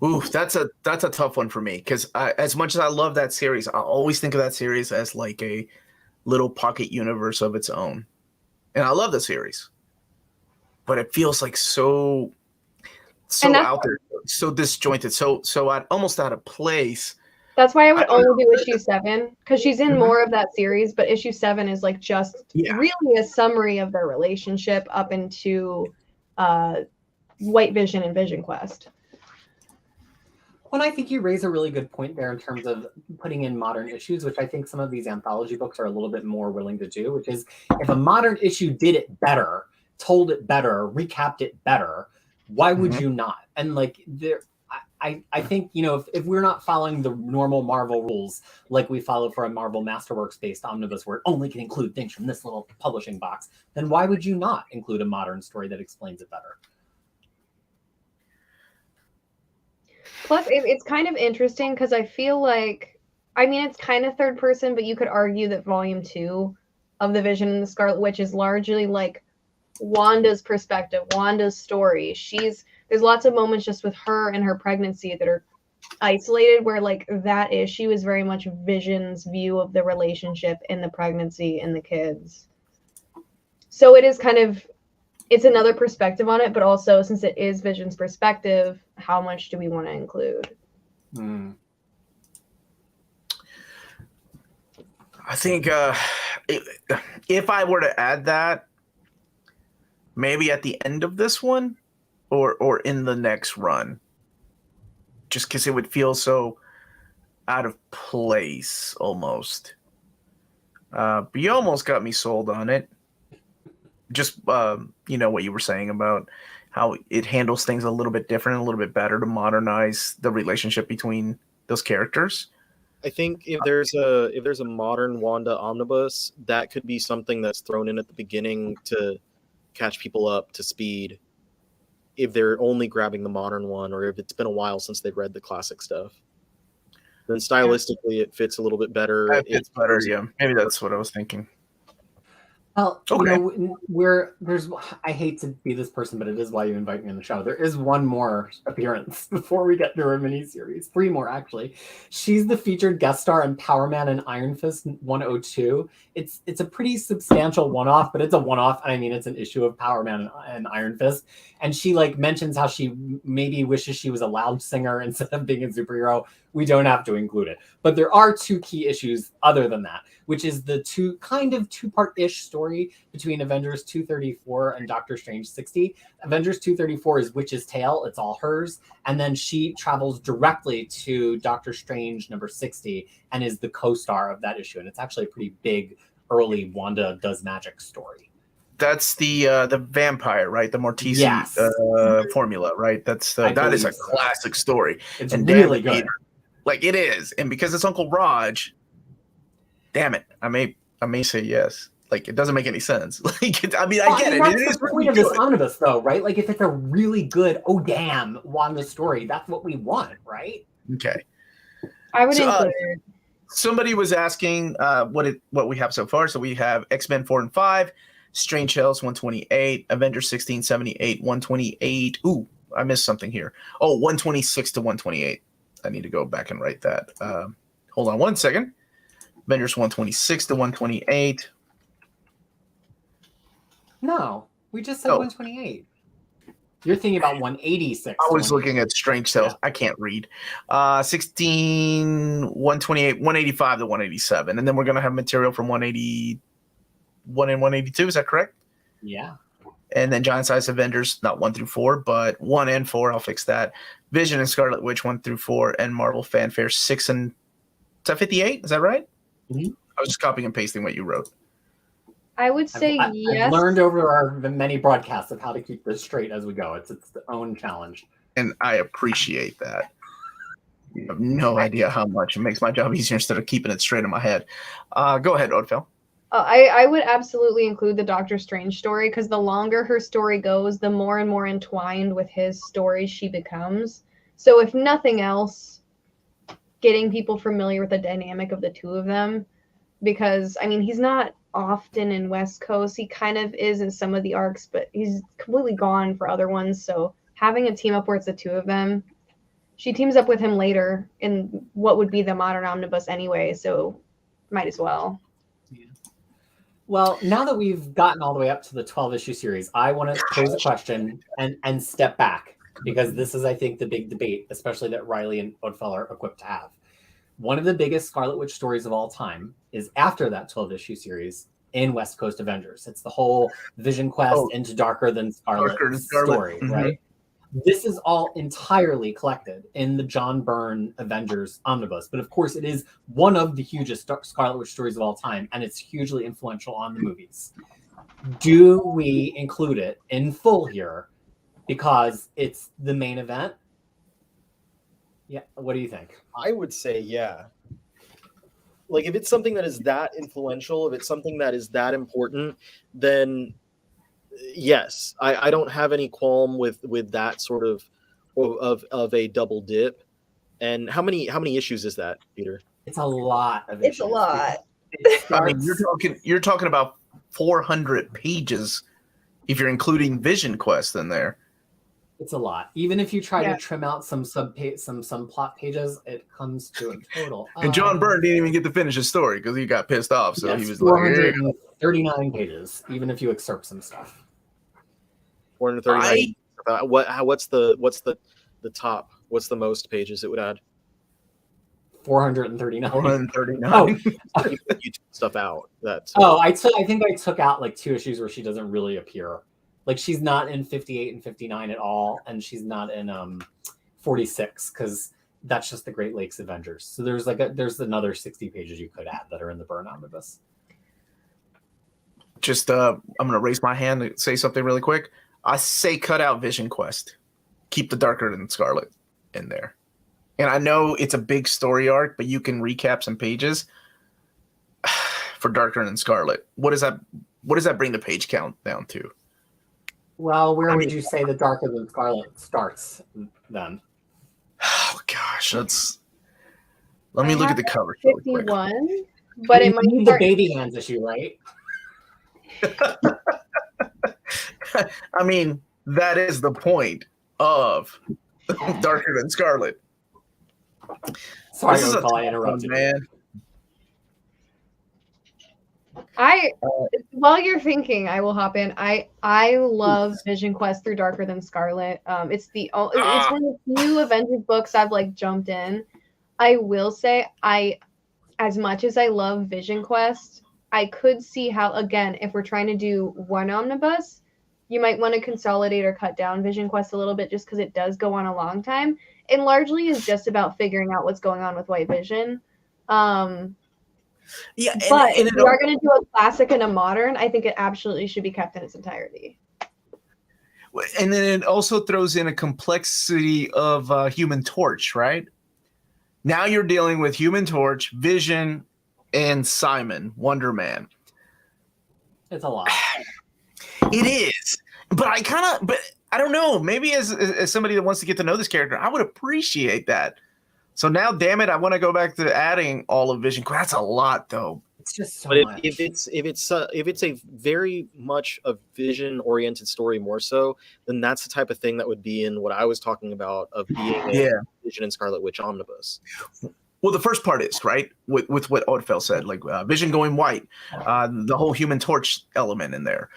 Ooh, that's a tough one for me, because as much as I love that series, I always think of that series as like a little pocket universe of its own. And I love the series, but it feels like so out there, so disjointed, so almost out of place. That's why I would only do issue 7, because she's in more of that series, but issue 7 is like just really a summary of their relationship up into White Vision and Vision Quest. Well, I think you raise a really good point there in terms of putting in modern issues, which I think some of these anthology books are a little bit more willing to do, which is if a modern issue did it better, told it better, recapped it better, why would you not? And like I think, you know, if we're not following the normal Marvel rules like we follow for a Marvel Masterworks-based omnibus where it only can include things from this little publishing box, then why would you not include a modern story that explains it better? Plus, it's kind of interesting because I feel like, I mean, it's kind of third person, but you could argue that volume 2 of the Vision and the Scarlet Witch is largely like Wanda's perspective, Wanda's story. There's lots of moments just with her and her pregnancy that are isolated, where like that issue is very much Vision's view of the relationship and the pregnancy and the kids. So it is kind of, it's another perspective on it, but also since it is Vision's perspective, how much do we want to include? I think if I were to add that, maybe at the end of this one or in the next run, just because it would feel so out of place almost. But you almost got me sold on it. Just, you know, what you were saying about how it handles things a little bit different, a little bit better to modernize the relationship between those characters. I think if there's a modern Wanda omnibus, that could be something that's thrown in at the beginning to catch people up to speed if they're only grabbing the modern one, or if it's been a while since they've read the classic stuff. Then stylistically it fits a little bit better. It's better, yeah. Maybe that's what I was thinking. Well, Okay. you know, I hate to be this person, but it is why you invite me on the show. There is one more appearance before we get to her miniseries. 3 more, actually. She's the featured guest star in Power Man and Iron Fist 102. It's a pretty substantial one-off, but it's a one-off. I mean, it's an issue of Power Man and Iron Fist. And she like mentions how she maybe wishes she was a loud singer instead of being a superhero. We don't have to include it. But there are 2 key issues other than that, which is the two-part-ish story between Avengers 234 and Doctor Strange 60. Avengers 234 is Witch's Tale. It's all hers. And then she travels directly to Doctor Strange number 60 and is the co-star of that issue. And it's actually a pretty big early Wanda Does Magic story. That's the vampire, right? The Mortisi formula, right? That is a classic story. It's and really good. Peter, like it is. And because it's Uncle Raj, damn it, I may say yes. Like it doesn't make any sense. Like I get it. That's the point of this omnibus, though, right? Like if it's a really good, oh damn, Wanda story, that's what we want, right? Okay. I would include. Somebody was asking what we have so far. So we have X-Men 4 and 5, Strange Tales 128, Avengers 1678, 128. Ooh, I missed something here. Oh, 126 to 128. I need to go back and write that. Hold on one second. Avengers 126 to 128. No, we just said 128. You're thinking about 186. I was looking at Strange Tales. Yeah. I can't read. 16, 128, 185 to 187. And then we're going to have material from 181 and 182. Is that correct? Yeah. And then Giant Size Avengers, not 1 through 4, but 1 and 4. I'll fix that. Vision and Scarlet Witch 1 through 4, and Marvel Fanfare 6 and. Is that 58? Is that right? Mm-hmm. I was just copying and pasting what you wrote. I would say yes. I've learned over our many broadcasts of how to keep this straight as we go. It's its own challenge. And I appreciate that. You have no idea how much it makes my job easier instead of keeping it straight in my head. Go ahead, Ødfel. I would absolutely include the Doctor Strange story, because the longer her story goes, the more and more entwined with his story she becomes. So if nothing else, getting people familiar with the dynamic of the two of them, because, I mean, he's not often in West Coast. He kind of is in some of the arcs, but he's completely gone for other ones. So having a team up where it's the two of them, she teams up with him later in what would be the modern omnibus anyway, so might as well. Yeah. Well, now that we've gotten all the way up to the 12-issue series, I want to pose a question and step back, because this is, I think, the big debate, especially that Ryley and Ødfel are equipped to have. One of the biggest Scarlet Witch stories of all time is after that 12-issue series in West Coast Avengers. It's the whole Vision Quest into Darker Than Scarlet story, mm-hmm. right? This is all entirely collected in the John Byrne Avengers Omnibus. But of course, it is one of the hugest Scarlet Witch stories of all time, and it's hugely influential on the movies. Do we include it in full here because it's the main event? Yeah, what do you think? I would say, yeah. Like, if it's something that is that influential, if it's something that is that important, then yes, I don't have any qualm with that sort of a double dip. And how many issues is that, Peter? It's a lot of issues. It's a lot. I mean, you're talking about 400 pages if you're including Vision Quest in there. It's a lot. Even if you try to trim out some plot pages, it comes to a total. And John Byrne didn't even get to finish his story because he got pissed off. So he was 439 pages, even if you excerpt some stuff. 439. What's the top? What's the most pages it would add? 439. 439. Oh, you took stuff out. I think I took out like 2 issues where she doesn't really appear. Like, she's not in 58 and 59 at all, and she's not in 46 because that's just the Great Lakes Avengers. So there's another 60 pages you could add that are in the Byrne Omnibus. Just I'm gonna raise my hand and say something really quick. I say cut out Vision Quest, keep the Darker Than Scarlet in there. And I know it's a big story arc, but you can recap some pages for Darker Than Scarlet. What does that bring the page count down to? Well, where would you say the Darker Than Scarlet starts then? Oh gosh, let me look at the cover. 51, but it might be the baby hands issue, right? I mean, that is the point of Darker Than Scarlet. Sorry, I interrupted, man. While you're thinking, I will hop in. I love Vision Quest through Darker Than Scarlet. It's one of the few Avengers books I've like jumped in. I will say, as much as I love Vision Quest, I could see how, again, if we're trying to do one omnibus, you might want to consolidate or cut down Vision Quest a little bit, just because it does go on a long time, and largely is just about figuring out what's going on with White Vision. Yeah, but if you are going to do a classic and a modern, I think it absolutely should be kept in its entirety. And then it also throws in a complexity of Human Torch, right? Now you're dealing with Human Torch, Vision, and Simon, Wonder Man. It's a lot. It is, but I don't know. Maybe as somebody that wants to get to know this character, I would appreciate that. So now, damn it, I want to go back to adding all of Vision. That's a lot, though. It's just so much. But if it's a very much a Vision-oriented story more so, then that's the type of thing that would be in what I was talking about of being a Vision and Scarlet Witch omnibus. Well, the first part is, right, with what Ødfel said, like Vision going white, the whole Human Torch element in there.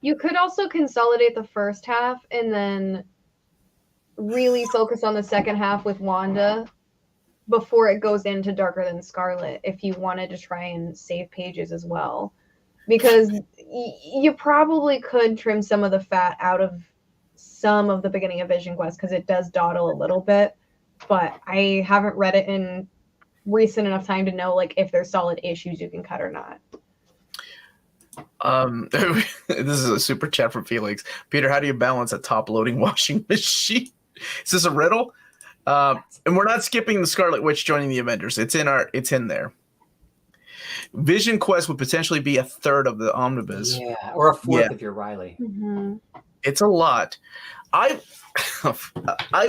You could also consolidate the first half and then really focus on the second half with Wanda before it goes into Darker Than Scarlet if you wanted to try and save pages as well. Because you probably could trim some of the fat out of some of the beginning of Vision Quest because it does dawdle a little bit. But I haven't read it in recent enough time to know like if there's solid issues you can cut or not. This is a super chat from Felix. Peter, how do you balance a top-loading washing machine? Is this a riddle? And we're not skipping the Scarlet Witch joining the Avengers. It's in there. Vision Quest would potentially be a third of the Omnibus. Yeah, or a fourth if you're Ryley. Mm-hmm. It's a lot. I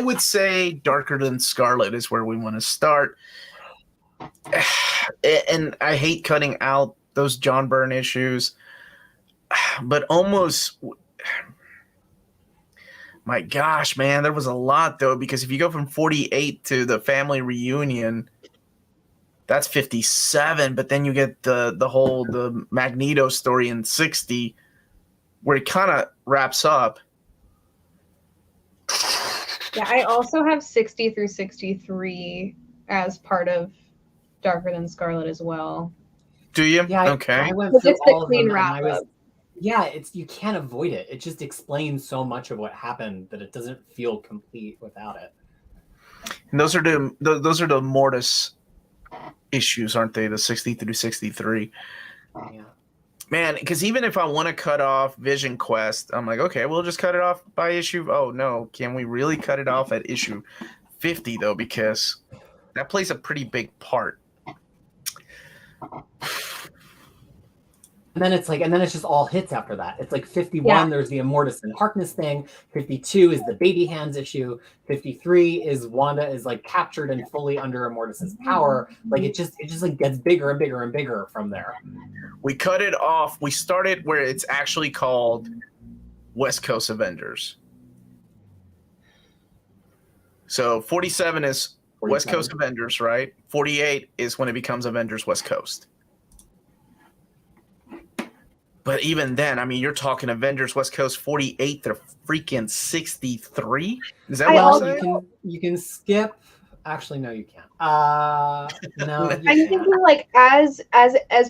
would say Darker Than Scarlet is where we want to start. And I hate cutting out those John Byrne issues, but almost, my gosh, man, there was a lot though, because if you go from 48 to the family reunion, that's 57, but then you get the Magneto story in 60 where it kind of wraps up. Yeah, I also have 60 through 63 as part of Darker Than Scarlet as well. Do you? Yeah, okay. I went through It's a all of clean them, wrap and I was, up. yeah, you can't avoid it. It just explains so much of what happened that it doesn't feel complete without it. And those are the Mortis issues, aren't they? The 60 through 63. Yeah. Man, because even if I want to cut off Vision Quest, I'm like, okay, we'll just cut it off by issue. Oh no, can we really cut it off at issue 50 though? Because that plays a pretty big part. And then it's just all hits after that. It's like 51, there's the Immortus and Harkness thing. 52 is the baby hands issue. 53 is Wanda is like captured and fully under Immortus's power. Like it just like gets bigger and bigger and bigger from there. We cut it off. We started where it's actually called West Coast Avengers. So 47 is 47. West Coast Avengers, right? 48 is when it becomes Avengers West Coast. But even then, I mean, you're talking Avengers West Coast 48 to freaking 63. Is that what you're saying? You can skip. Actually, no, you can't. No, you I'm can't. thinking like as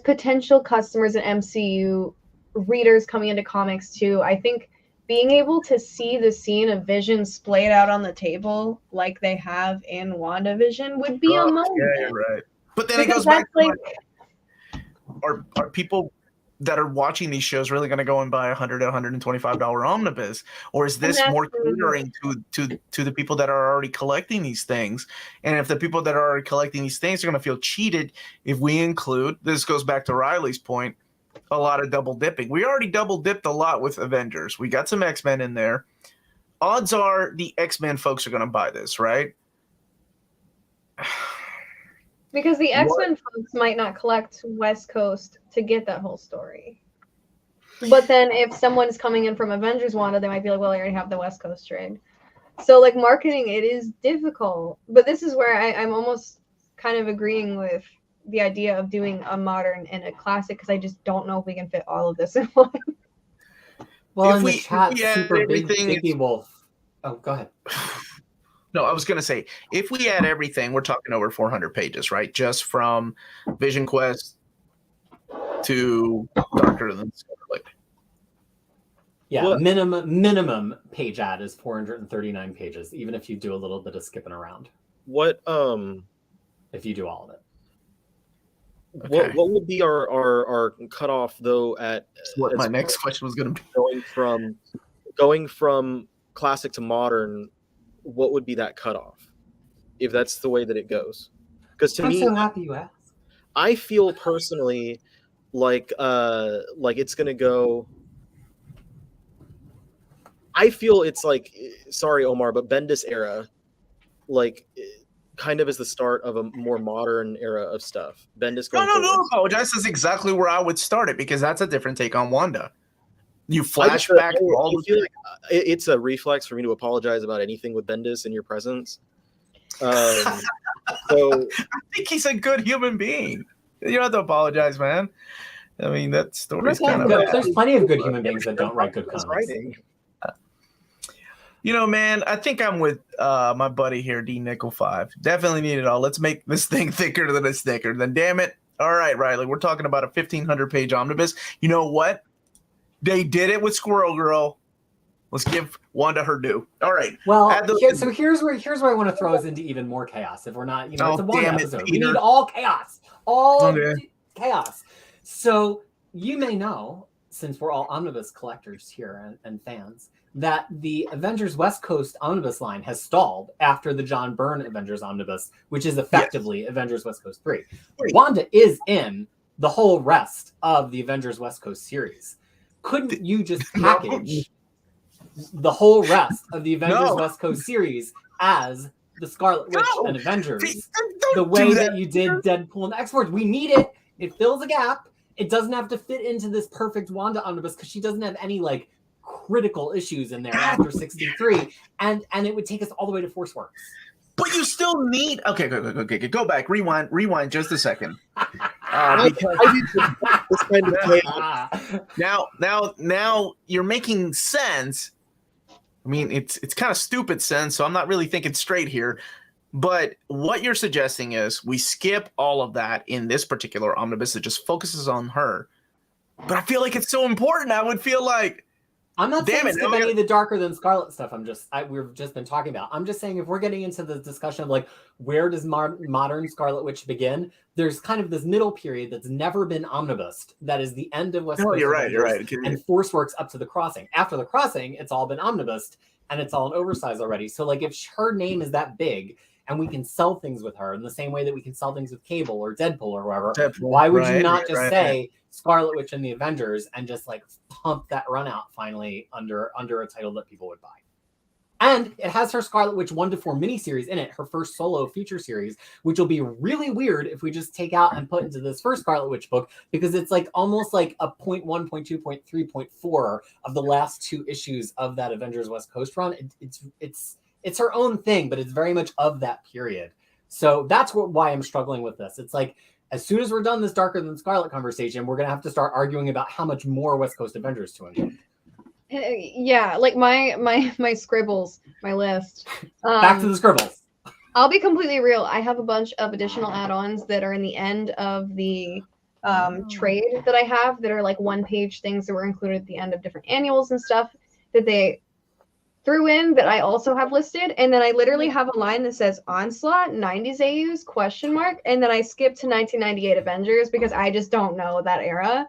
potential customers and MCU readers coming into comics too. I think being able to see the scene of Vision splayed out on the table like they have in WandaVision would be a moment. Yeah, you're right. But then Because it goes back to like, are people that are watching these shows really going to go and buy $100 $125 omnibus, or is this more catering to the people that are already collecting these things? And if the people that are already collecting these things are going to feel cheated if we include, this goes back to Riley's point, a lot of double dipping. We already double dipped a lot with Avengers. We got some X-Men in there. Odds are the X-Men folks are going to buy this, right? because the X-Men folks might not collect West Coast to get that whole story. But then if someone's coming in from Avengers Wanda, they might be like, well, I already have the West Coast trade. So like marketing, it is difficult. But this is where I'm almost kind of agreeing with the idea of doing a modern and a classic, because I just don't know if we can fit all of this in one. Well, If in we- the chat, if we add super big everything- Biggie Wolf. Oh, go ahead. No, I was going to say, if we add everything, we're talking over 400 pages, right? Just from Vision Quest to Darker Than Scarlet. Yeah, Well- minimum page ad is 439 pages, even if you do a little bit of skipping around. What If you do all of it. Okay. what would be our cutoff though at What as my far next as question was going to be. going from classic to modern? What would be that cutoff if that's the way that it goes? Because to I'm me, so happy you asked. I feel personally like it's gonna go. I feel it's like, sorry Omar, but Bendis era, like kind of is the start of a more modern era of stuff. Bendis No, going forward. apologize. That's exactly where I would start it, because that's a different take on Wanda. You I flash just- back I to all the feel like it's a reflex for me to apologize about anything with Bendis in your presence. So I think he's a good human being. You don't have to apologize, man. I mean, that story's Yeah, kind of good. bad. There's plenty of good human beings that don't write good comics. Writing. You know, man, I think I'm with my buddy here, D Nickel 5. Definitely need it all. Let's make this thing thicker than it's thicker. Then damn it. All right, Ryley, we're talking about a 1,500-page omnibus. You know what? They did it with Squirrel Girl. Let's give Wanda her due. All right. Well, here's where I want to throw us into even more chaos. If we're not, it's a Wanda episode. We need all chaos. Chaos. So you may know, since we're all omnibus collectors here and fans, that the Avengers West Coast omnibus line has stalled after the John Byrne Avengers omnibus, which is effectively Avengers West Coast 3. Wanda is in the whole rest of the Avengers West Coast series. Couldn't you just package the whole rest of the Avengers West Coast series as the Scarlet Witch and Avengers the way that you did Deadpool and X-Force? We need it. It fills a gap. It doesn't have to fit into this perfect Wanda omnibus because she doesn't have any critical issues in there after 63, and it would take us all the way to Force Works. But you still need go back, rewind just a second. Now you're making sense. I mean, it's kind of stupid sense, so I'm not really thinking straight here. But what you're suggesting is we skip all of that in this particular omnibus that just focuses on her. But I feel like it's so important. I would feel like I'm not saying skip any of the darker than Scarlet stuff. We've just been talking about. I'm just saying if we're getting into the discussion of where does modern Scarlet Witch begin, there's kind of this middle period that's never been omnibused. That is the end of West Coast. You're right. And Force Works up to the Crossing. After the Crossing, it's all been omnibused and it's all an oversize already. So if her name is that big and we can sell things with her in the same way that we can sell things with Cable or Deadpool or whoever, why would you not just say Scarlet Witch and the Avengers and just pump that run out finally under a title that people would buy? And it has her Scarlet Witch 1 to 4 miniseries in it, her first solo feature series, which will be really weird if we just take out and put into this first Scarlet Witch book, because it's almost like a 0.1, 0.2, 0.3, 0.4 of the last 2 issues of that Avengers West Coast run. It's her own thing, but it's very much of that period. So that's why I'm struggling with this. It's as soon as we're done this Darker Than Scarlet conversation, we're going to have to start arguing about how much more West Coast Avengers to include. Yeah, my scribbles, my list. Back to the scribbles. I'll be completely real. I have a bunch of additional add-ons that are in the end of the trade that I have that are 1-page things that were included at the end of different annuals and stuff that they threw in that I also have listed. And then I literally have a line that says Onslaught, 90s AUs, ? And then I skipped to 1998 Avengers because I just don't know that era.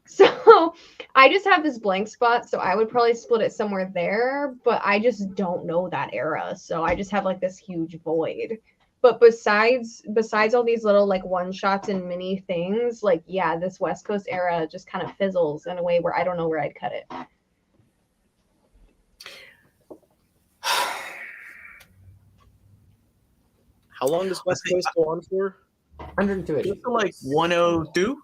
So I just have this blank spot. So I would probably split it somewhere there, but I just don't know that era. So I just have this huge void. But besides all these little one-shots and mini things, this West Coast era just kind of fizzles in a way where I don't know where I'd cut it. How long does West Coast go on for? 102 issues. 102?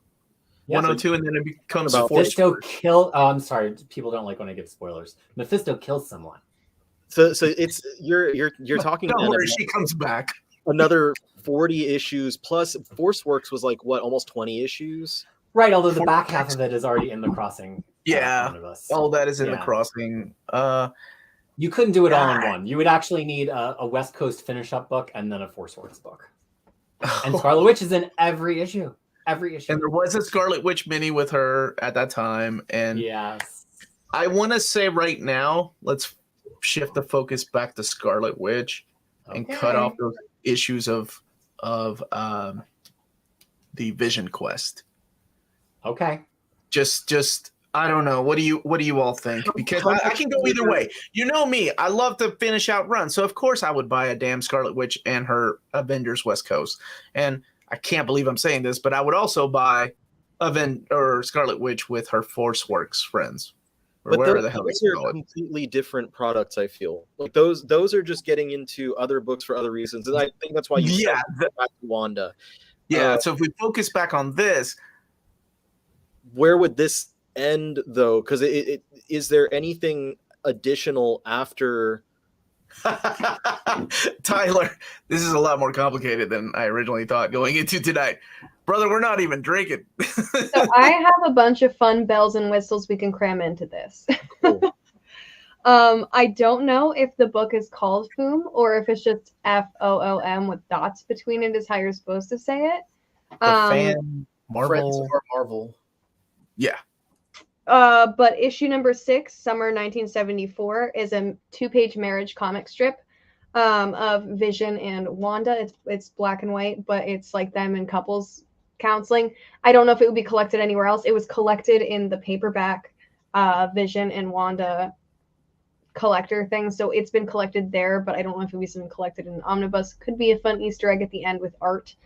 Yeah, 102, and then it becomes about Mephisto kill. Oh, I'm sorry. People don't like when I give spoilers. Mephisto kills someone. So it's you're talking. Don't worry, she comes back. Another 40 issues plus Force Works was almost 20 issues. Right, although the back half of it is already in the Crossing. Yeah, all that is in the Crossing. You couldn't do it all in one. You would actually need a West Coast finish-up book and then a Force Works book. And Scarlet Witch is in every issue. Every issue. And there was a Scarlet Witch mini with her at that time. And yes, I want to say right now, let's shift the focus back to Scarlet Witch and cut off those issues of the Vision Quest. Okay. Just I don't know. What do you all think? Because I can go either way. You know me. I love to finish out runs. So of course I would buy a damn Scarlet Witch and her Avengers West Coast. And I can't believe I'm saying this, but I would also buy Scarlet Witch with her Force Works friends. Or wherever the hell those are completely different products, I feel. Those are just getting into other books for other reasons. And I think that's why you back to Wanda. Yeah, so if we focus back on this, where would this end though? Because is there anything additional after Tyler, this is a lot more complicated than I originally thought going into tonight. Brother, we're not even drinking. So I have a bunch of fun bells and whistles we can cram into this. Cool. I don't know if the book is called Foom or if it's just FOOM with dots between it is how you're supposed to say it. Fan, Friends Marvel. or Marvel. Yeah. But issue number 6, summer 1974, is a 2-page marriage comic strip of Vision and Wanda. It's black and white, but it's like them in couples counseling. I don't know if it would be collected anywhere else. It was collected in the paperback Vision and Wanda collector thing, so it's been collected there, but I don't know if it would be something collected in an omnibus. Could be a fun Easter egg at the end with art.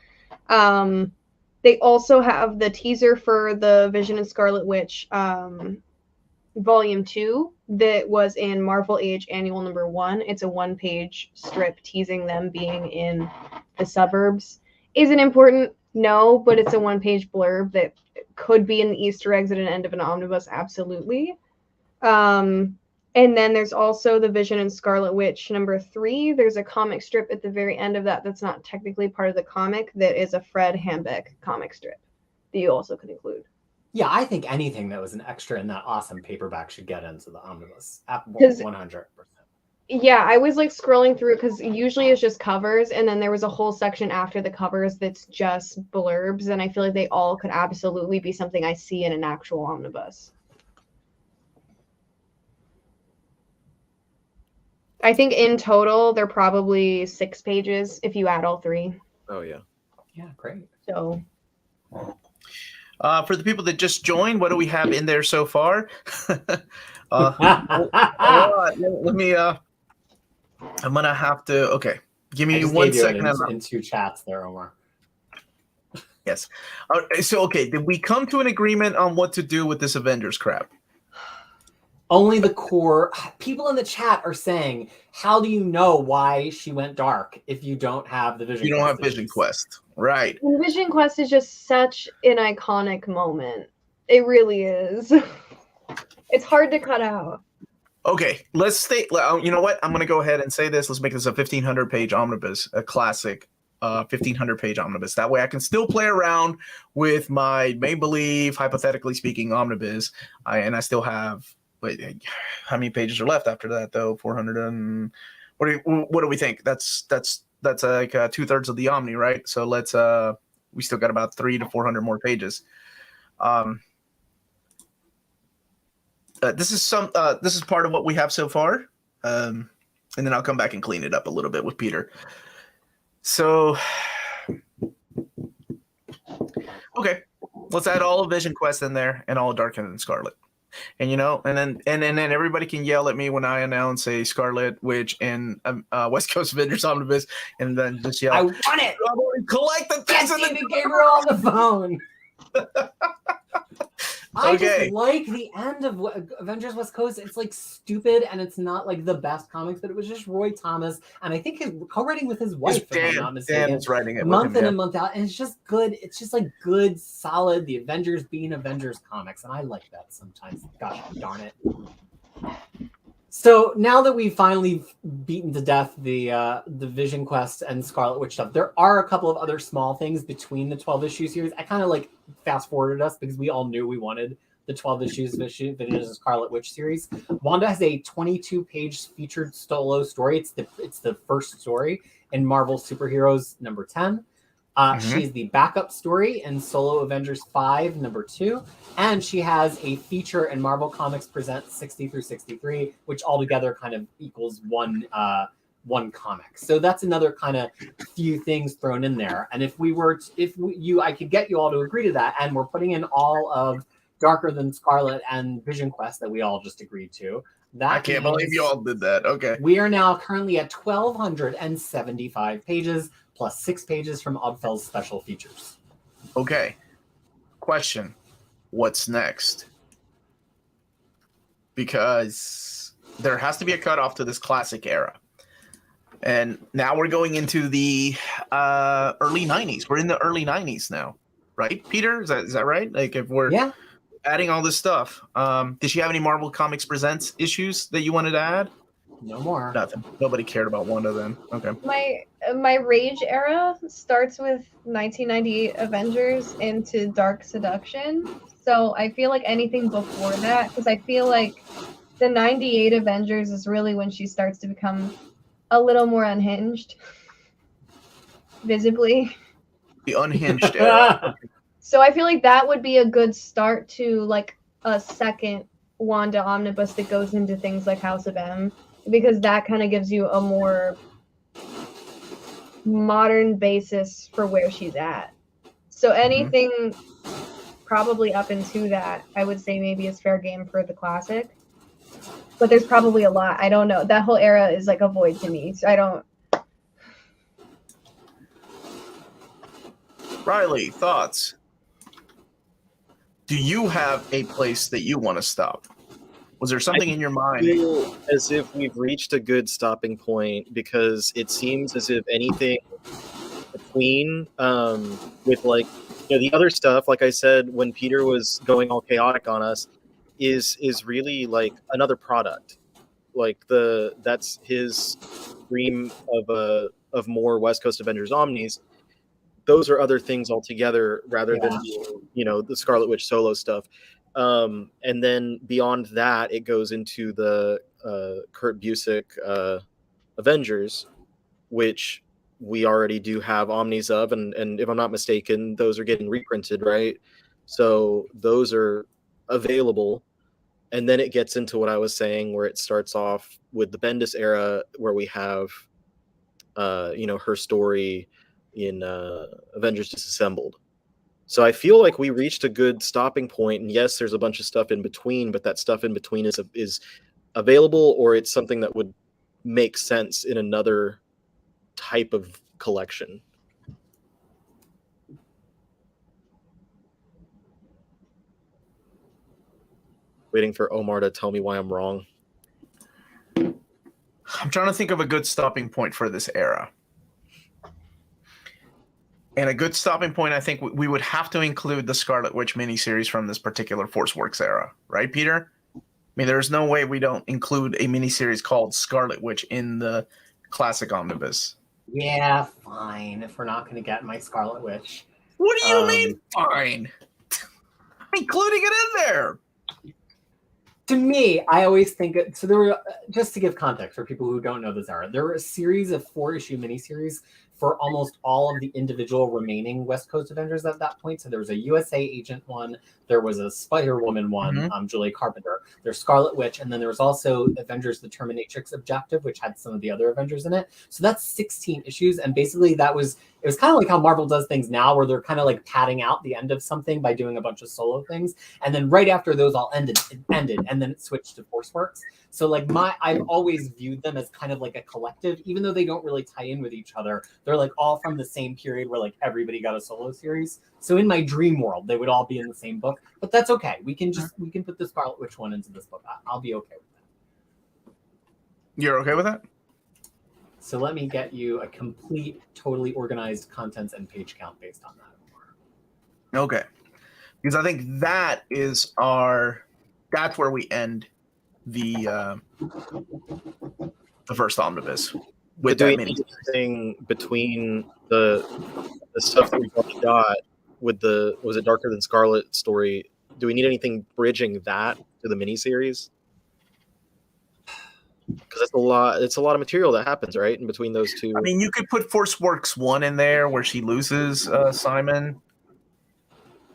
They also have the teaser for the Vision and Scarlet Witch Volume 2 that was in Marvel Age Annual number 1. It's a 1-page strip teasing them being in the suburbs. Is it important? No, but it's a 1-page blurb that could be in the Easter eggs at an end of an omnibus, absolutely. And then there's also the Vision and Scarlet Witch number 3. There's a comic strip at the very end of that that's not technically part of the comic that is a Fred Hambeck comic strip that you also could include. Yeah, I think anything that was an extra in that awesome paperback should get into the omnibus at 'Cause- 100%. Yeah, I was like scrolling through because usually it's just covers, and then there was a whole section after the covers that's just blurbs, and I feel like they all could absolutely be something I see in an actual omnibus. I think in total they're probably 6 pages if you add all 3. Oh yeah. Yeah, great. So For the people that just joined, what do we have in there so far? Let me. I'm gonna have to. Okay, give me 1 second. In 2 chats there, Omar. Yes. So okay, did we come to an agreement on what to do with this Avengers crap? Only the core people in the chat are saying, how do you know why she went dark if you don't have the Vision You don't have Quest Vision issues? Quest, right? and Vision Quest is just such an iconic moment. It really is. It's hard to cut out. Okay, let's stay. You know what? I'm gonna go ahead and say this. Let's make this a 1,500-page omnibus, a classic 1,500-page omnibus. That way, I can still play around with my make-believe, hypothetically speaking, omnibus, and I still have. Wait, how many pages are left after that, though? 400 and what do we think? That's like 2/3 of the Omni, right? So let's we still got about 300 to 400 more pages. This is part of what we have so far, and then I'll come back and clean it up a little bit with Peter. So, okay, let's add all of Vision Quest in there and all of Dark and Scarlet. And and then everybody can yell at me when I announce a Scarlet Witch and West Coast Avengers omnibus, and then just yell, I want it. Collect the things in David the Gabriel on the phone. I Okay. just like the end of Avengers West Coast. It's like stupid and it's not like the best comics, but it was just Roy Thomas and I think his co-writing with his wife, if I'm not mistaken. Dan is writing it Month with him, in yeah. and month out, and it's just good. It's just like good, solid. The Avengers being Avengers comics, and I like that sometimes. Gosh darn it! So now that we've finally beaten to death the Vision Quest and Scarlet Witch stuff, there are a couple of other small things between the 12-issue series. I kind of like fast forwarded us because we all knew we wanted the 12 issues of Vision and Scarlet Witch series. Wanda has a 22-page featured solo story. It's the first story in Marvel Superheroes number 10. She's the backup story in Solo Avengers 5 number 2, and she has a feature in Marvel Comics Presents 60 through 63, which altogether kind of equals one comic. So that's another kind of few things thrown in there. And I could get you all to agree to that, and we're putting in all of Darker Than Scarlet and Vision Quest that we all just agreed to. That I can't believe you all did that. Okay. We are now currently at 1,275 pages, plus 6 pages from Ødfel's special features. Okay. Question. What's next? Because there has to be a cutoff to this classic era. And now we're going into the early 90s. We're in the early 90s now, right, Peter? Is that right? Like if we're adding all this stuff. Did she have any Marvel Comics Presents issues that you wanted to add? No more. Nothing. Nobody cared about Wanda then. Okay. My Rage era starts with 1998 Avengers into Dark Seduction. So I feel like anything before that, because I feel like the 98 Avengers is really when she starts to become a little more unhinged, visibly. The unhinged era. So I feel like that would be a good start to like a second Wanda omnibus that goes into things like House of M, because that kind of gives you a more modern basis for where she's at. So anything probably up into that, I would say maybe is fair game for the classic. But there's probably a lot. I don't know. That whole era is like a void to me. So I don't. Ryley, thoughts? Do you have a place that you want to stop? Was there something in your mind? I feel as if we've reached a good stopping point, because it seems as if anything between with like the other stuff, like I said, when Peter was going all chaotic on us, is really like another product. Like that's his dream of more West Coast Avengers Omnis. Those are other things altogether, rather than the Scarlet Witch solo stuff. And then beyond that, it goes into the Kurt Busiek Avengers, which we already do have omnis of, and if I'm not mistaken, those are getting reprinted, right? So those are available. And then it gets into what I was saying, where it starts off with the Bendis era, where we have her story in Avengers Disassembled. So I feel like we reached a good stopping point, and yes, there's a bunch of stuff in between, but that stuff in between is available, or it's something that would make sense in another type of collection. Waiting for Omar to tell me why I'm wrong. I'm trying to think of a good stopping point for this era. And a good stopping point, I think we would have to include the Scarlet Witch miniseries from this particular ForceWorks era, right, Peter? I mean, there's no way we don't include a miniseries called Scarlet Witch in the classic omnibus. Yeah, fine. If we're not going to get my Scarlet Witch. What do you mean, fine? Including it in there. To me, I always think so. There were, just to give context for people who don't know this era, there were a series of 4-issue miniseries for almost all of the individual remaining West Coast Avengers at that point. So there was a USA Agent one, there was a Spider-Woman one, Julie Carpenter, there's Scarlet Witch, and then there was also Avengers: The Terminatrix Objective, which had some of the other Avengers in it. So that's 16 issues, and basically it was kind of like how Marvel does things now, where they're kind of like padding out the end of something by doing a bunch of solo things, and then right after those all ended, and then it switched to ForceWorks. So like I've always viewed them as kind of like a collective, even though they don't really tie in with each other. They're like all from the same period where like everybody got a solo series. So in my dream world, they would all be in the same book, but that's okay. We can put the Scarlet Witch one into this book. I'll be okay with that. You're okay with that? So let me get you a complete, totally organized contents and page count based on that. Okay. Because I think that's where we end the first omnibus with that mini thing between the stuff that we've already got with was it Darker Than Scarlet story. Do we need anything bridging that to the miniseries? Because it's a lot of material that happens right in between those two. I mean, you could put ForceWorks 1 in there where she loses Simon.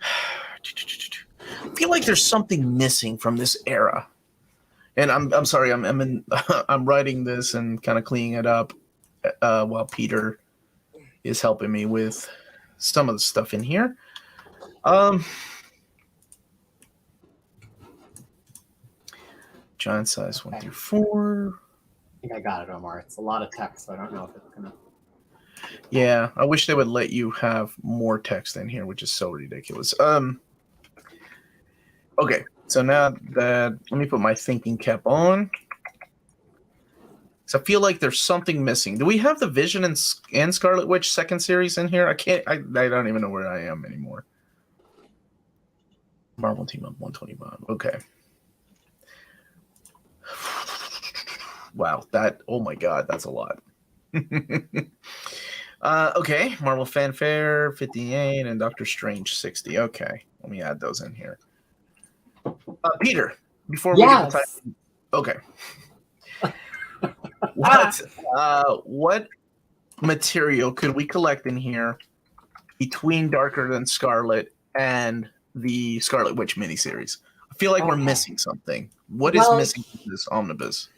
I feel like there's something missing from this era. And I'm sorry, I'm writing this and kind of cleaning it up while Peter is helping me with some of the stuff in here. Giant size 1 through 4. I think I got it, Omar. It's a lot of text, so I don't know if it's gonna. Yeah, I wish they would let you have more text in here, which is so ridiculous. Okay, so now that let me put my thinking cap on. So I feel like there's something missing. Do we have the Vision and Scarlet Witch second series in here? I don't even know where I am anymore. Marvel Team Up 125. Okay. Wow, that, oh my God, that's a lot. Okay, Marvel Fanfare 58 and Doctor Strange 60. Okay, let me add those in here. Peter, before we get the Yes. time, okay. What material could we collect in here between Darker Than Scarlet and the Scarlet Witch miniseries? I feel like we're Okay. missing something. What is Well, missing from this omnibus?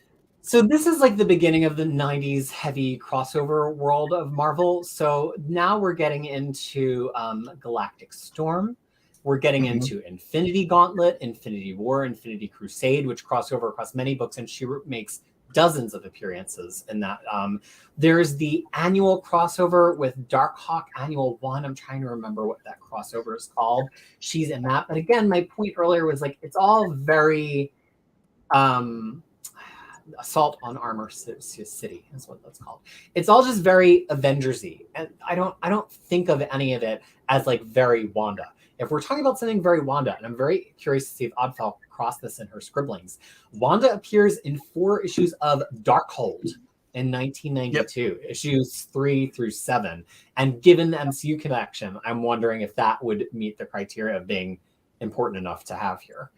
So this is like the beginning of the 90s heavy crossover world of Marvel. So now we're getting into Galactic Storm. We're getting Mhm. into Infinity Gauntlet, Infinity War, Infinity Crusade, which cross over across many books, and she makes dozens of appearances in that. There's the annual crossover with Darkhawk Annual 1. I'm trying to remember what that crossover is called. She's in that. But again, my point earlier was like, it's all very... Assault on Armor City is what that's called. It's all just very Avengers-y, and I don't think of any of it as like very Wanda. If we're talking about something very Wanda, and I'm very curious to see if Ødfel crossed this in her scribblings, Wanda appears in 4 issues of Darkhold in 1992, issues 3 through 7. And given the MCU connection, I'm wondering if that would meet the criteria of being important enough to have here.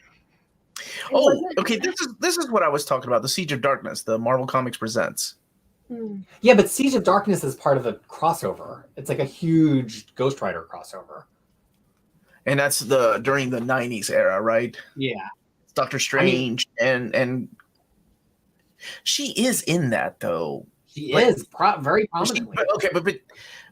Oh, okay. This is what I was talking about. The Siege of Darkness, the Marvel Comics Presents. Yeah, but Siege of Darkness is part of a crossover. It's like a huge Ghost Rider crossover. And that's during the 90s era, right? Yeah. Doctor Strange and she is in that though. She is very prominently.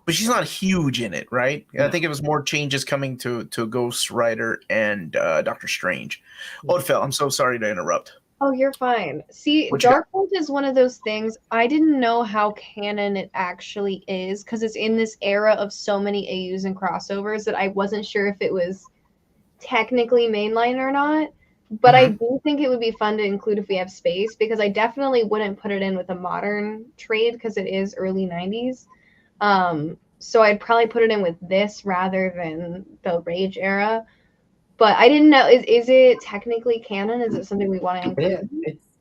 But she's not huge in it, right? No. I think it was more changes coming to Ghost Rider and Doctor Strange. Ødfel, I'm so sorry to interrupt. Oh, you're fine. See, Darkhold is one of those things, I didn't know how canon it actually is, because it's in this era of so many AUs and crossovers that I wasn't sure if it was technically mainline or not. But I do think it would be fun to include if we have space, because I definitely wouldn't put it in with a modern trade, because it is early 90s. So I'd probably put it in with this rather than the Rage era. But I didn't know, is it technically canon? Is it something we want to include?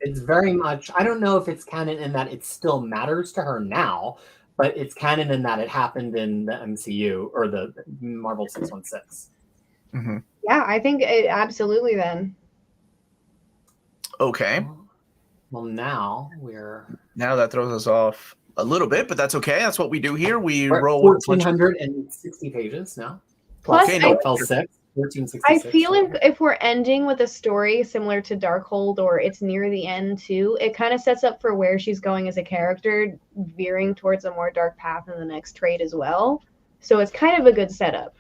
It's very much, I don't know if it's canon in that it still matters to her now, but it's canon in that it happened in the MCU or the Marvel 616. Mm-hmm. Yeah, I think it absolutely then. Okay. Well, now that throws us off a little bit, but that's okay. That's what we do here. We're roll 1,460 pages now. Plus, okay, Ødfel 6. I feel like if we're ending with a story similar to Darkhold, or it's near the end too, it kind of sets up for where she's going as a character, veering towards a more dark path in the next trade as well. So it's kind of a good setup.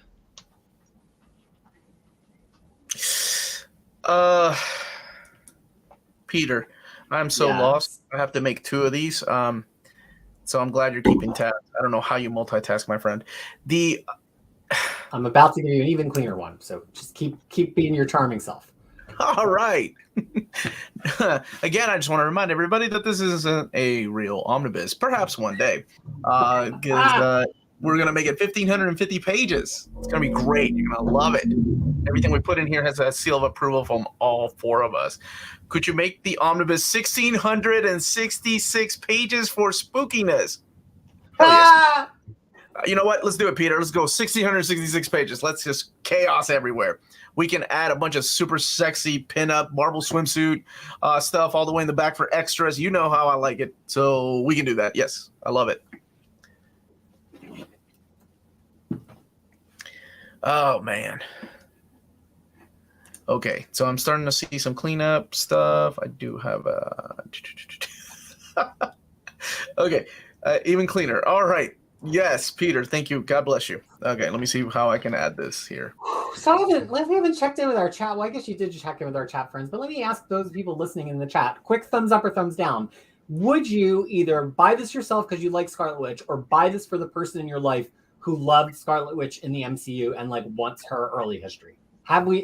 Peter, I'm so lost. I have to make 2 of these. So I'm glad you're keeping tabs. I don't know how you multitask, my friend. I'm about to give you an even cleaner one, so just keep being your charming self. All right. Again, I just want to remind everybody that this isn't a real omnibus. Perhaps one day, because we're gonna make it 1,550 pages. It's gonna be great. You're gonna love it. Everything we put in here has a seal of approval from all 4 of us. Could you make the omnibus 1,666 pages for spookiness? Yes. You know what? Let's do it, Peter. Let's go 1,666 pages. Let's just chaos everywhere. We can add a bunch of super sexy pinup Marvel swimsuit stuff all the way in the back for extras. You know how I like it. So we can do that. Yes, I love it. Oh, man. Okay, so I'm starting to see some cleanup stuff. I do have a... Okay, even cleaner. All right. Yes, Peter, thank you. God bless you. Okay, let me see how I can add this here. So we haven't checked in with our chat. Well, I guess you did check in with our chat friends, but let me ask those people listening in the chat, quick thumbs up or thumbs down. Would you either buy this yourself because you like Scarlet Witch, or buy this for the person in your life who loved Scarlet Witch in the MCU and like wants her early history?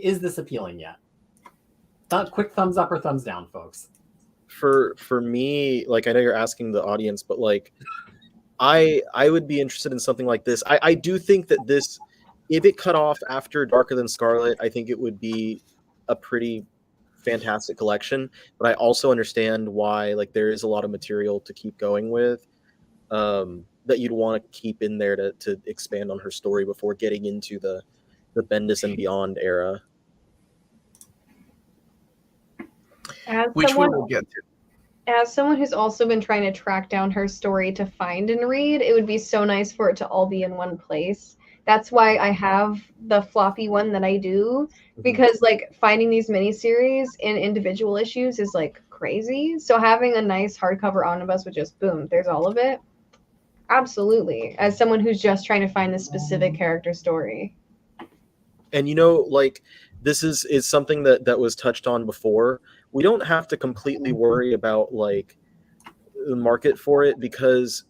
Is this appealing yet? Quick thumbs up or thumbs down, folks. For me, like, I know you're asking the audience, but like, I would be interested in something like this. I do think that this, if it cut off after Darker Than Scarlet, I think it would be a pretty fantastic collection, but I also understand why like there is a lot of material to keep going with, that you'd want to keep in there to expand on her story before getting into the Bendis and Beyond era. Which we will get to. As someone who's also been trying to track down her story to find and read, it would be so nice for it to all be in one place. That's why I have the floppy one that I do, because like finding these miniseries in individual issues is like crazy. So having a nice hardcover omnibus with just boom, there's all of it. Absolutely. As someone who's just trying to find this specific character story. And you know, like this is something that was touched on before. We don't have to completely worry about like the market for it, because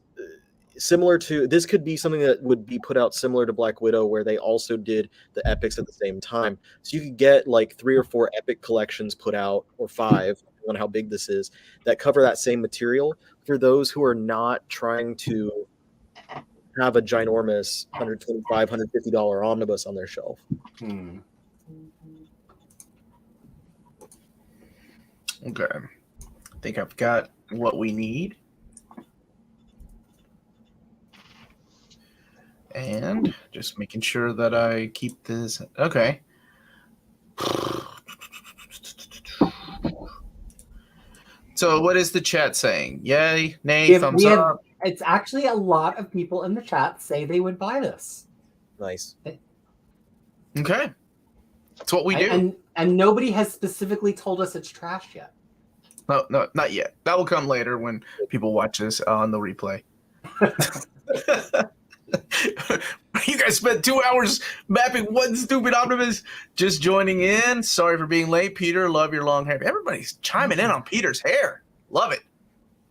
similar to this could be something that would be put out similar to Black Widow, where they also did the epics at the same time. So you could get like 3 or 4 epic collections put out, or 5, depending on how big this is, that cover that same material for those who are not trying to have a ginormous $125, $150 omnibus on their shelf. Okay. I think I've got what we need. And just making sure that I keep this. Okay. So what is the chat saying? Yay, nay, thumbs up? It's actually a lot of people in the chat say they would buy this. Nice. Okay. That's what we do. And nobody has specifically told us it's trash yet. No, not yet. That will come later when people watch this on the replay. You guys spent 2 hours mapping one stupid omnibus. Just joining in. Sorry for being late, Peter. Love your long hair. Everybody's chiming in on Peter's hair. Love it.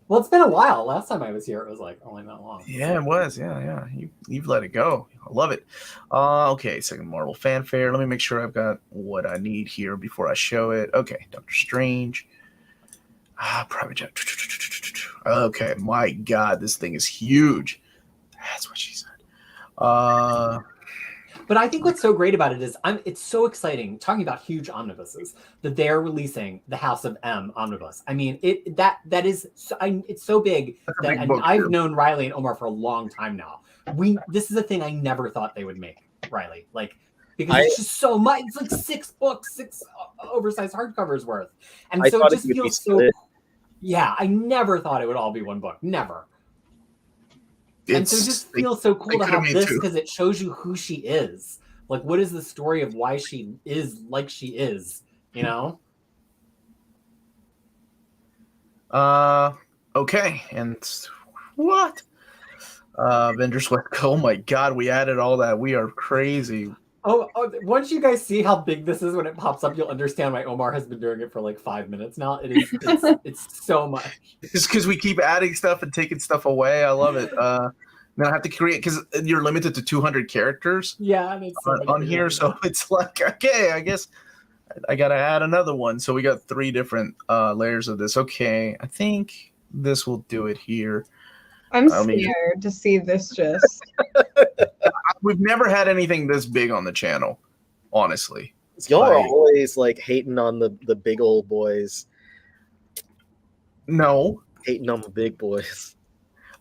Well, it's been a while. Last time I was here, it was like only that long. Yeah, it was. Yeah. You've let it go. I love it. Okay, second Marvel Fanfare. Let me make sure I've got what I need here before I show it. Okay, Doctor Strange. Private Jet. Okay, my God, this thing is huge. That's what she said. But I think what's so great about it is it's so exciting talking about huge omnibuses that they're releasing the House of M omnibus. I mean, it's so big that I've known Ryley and Omar for a long time now. This is a thing I never thought they would make, Ryley. Like, because it's just so much. It's like 6 books, 6 oversized hardcovers worth, and so it just feels so. Yeah, I never thought it would all be one book. Never. And so it just feels so cool to have this because it shows you who she is. Like, what is the story of why she is like she is, you know? Okay. And what? Avengers, oh my God, we added all that. We are crazy. Oh, once you guys see how big this is when it pops up, you'll understand why Omar has been doing it for like 5 minutes now. It's so much. It's because we keep adding stuff and taking stuff away. I love it. Then I have to create, because you're limited to 200 characters. Yeah, and it's on here, so it's like, okay, I guess I gotta add another one. So we got 3 different layers of this. Okay, I think this will do it here. I'm scared to see this just. We've never had anything this big on the channel, honestly. Y'all are always like hating on the big old boys. No. Hating on the big boys.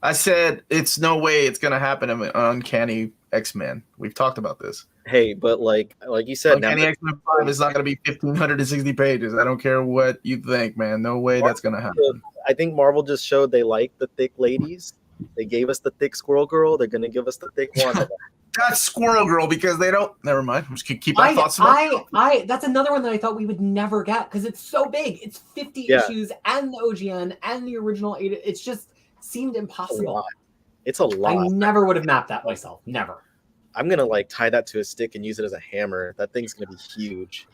I said it's no way it's going to happen in Uncanny X-Men. We've talked about this. Hey, but like you said, Uncanny X-Men 5 is not going to be 1,560 pages. I don't care what you think, man. No way that's going to happen. I think Marvel just showed they like the thick ladies. They gave us the thick Squirrel Girl. They're going to give us the thick one. That's Squirrel Girl because they don't. Never mind. I'm just going to keep my thoughts. That's another one that I thought we would never get because it's so big. It's 50 issues and the OGN and the original 8. It's just seemed impossible. It's a lot. I never would have mapped that myself. Never. I'm going to like tie that to a stick and use it as a hammer. That thing's going to be huge.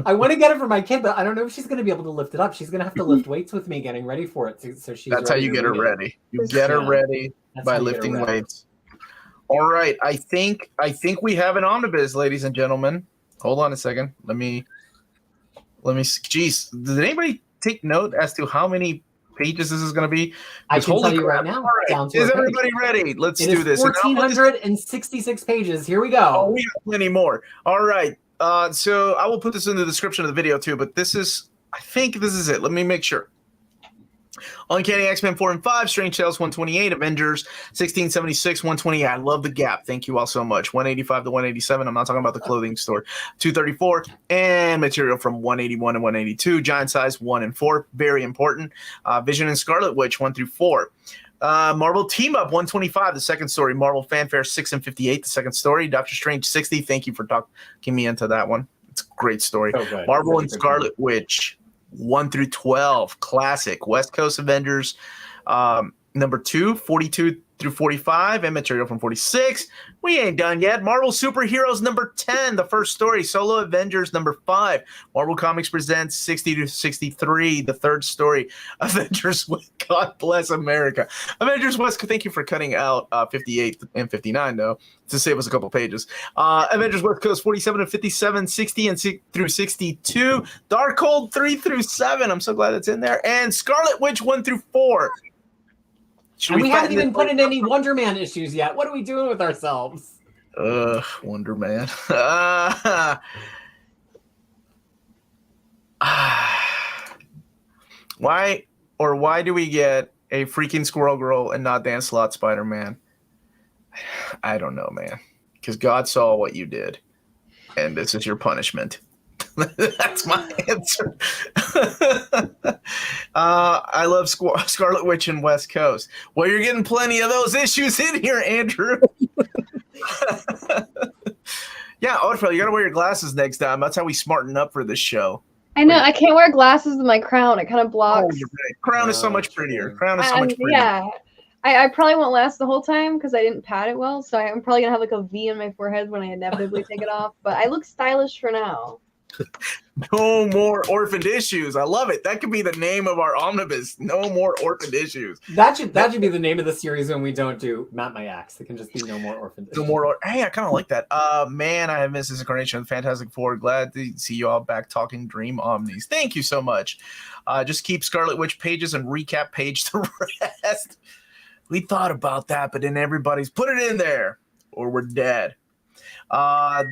I want to get it for my kid, but I don't know if she's going to be able to lift it up. She's going to have to lift weights with me getting ready for it. So she's That's how you get her ready. You get her ready by lifting weights. All right. I think we have an omnibus, ladies and gentlemen. Hold on a second. Let me. Geez, did anybody take note as to how many pages this is going to be? I can tell you right now. Right. Is everybody ready? Let's do this. 1,466 pages. Here we go. Oh, we have plenty more. All right. So I will put this in the description of the video too, but I think this is it. Let me make sure. Uncanny X-Men 4 and 5, Strange Tales 128, Avengers 1676, 128. I love the gap. Thank you all so much. 185 to 187. I'm not talking about the clothing store. 234 and material from 181 and 182. Giant size 1 and 4. Very important. Vision and Scarlet Witch 1 through 4. Marvel Team Up 125, the second story. Marvel Fanfare 6 and 58, the second story. Doctor Strange 60. Thank you for talking me into that one. It's a great story. So Marvel and Scarlet Witch 1 through 12, classic. West Coast Avengers, number 2, 42 through 45, and material from 46. We ain't done yet. Marvel Superheroes, number 10, the first story. Solo Avengers, number 5. Marvel Comics presents 60 to 63, the third story. Avengers, God bless America. Avengers West, thank you for cutting out 58 and 59, though, to save us a couple pages. Avengers West Coast, 47 and 57, 60 and through 62. Darkhold, 3 through 7. I'm so glad it's in there. And Scarlet Witch, 1 through 4. And we haven't even put in any Wonder Man issues yet. What are we doing with ourselves? Wonder Man. Why do we get a freaking Squirrel Girl and not Dan Slott Spider-Man? I don't know, man. Because God saw what you did, and this is your punishment. That's my answer. I love Scarlet Witch and West Coast. Well, you're getting plenty of those issues in here, Andrew. Yeah, Ødfel, you gotta wear your glasses next time. That's how we smarten up for this show. I know. I can't wear glasses with my crown. It kind of blocks. Oh, you're right. Crown is so much prettier. Crown is so much prettier. Yeah. I probably won't last the whole time because I didn't pat it well. So I'm probably gonna have like a V on my forehead when I inevitably take it off. But I look stylish for now. No more orphaned issues. I love it. That could be the name of our omnibus. No more orphaned issues. That should be the name of the series when we don't do Map My Axe. It can just be No More Orphan Issues. No more. Hey, I kind of like that. Man, I have missed this incarnation of the Fantastic Four. Glad to see you all back talking Dream Omnis. Thank you so much. Just keep Scarlet Witch pages and recap page the rest. We thought about that, but then everybody's put it in there or we're dead.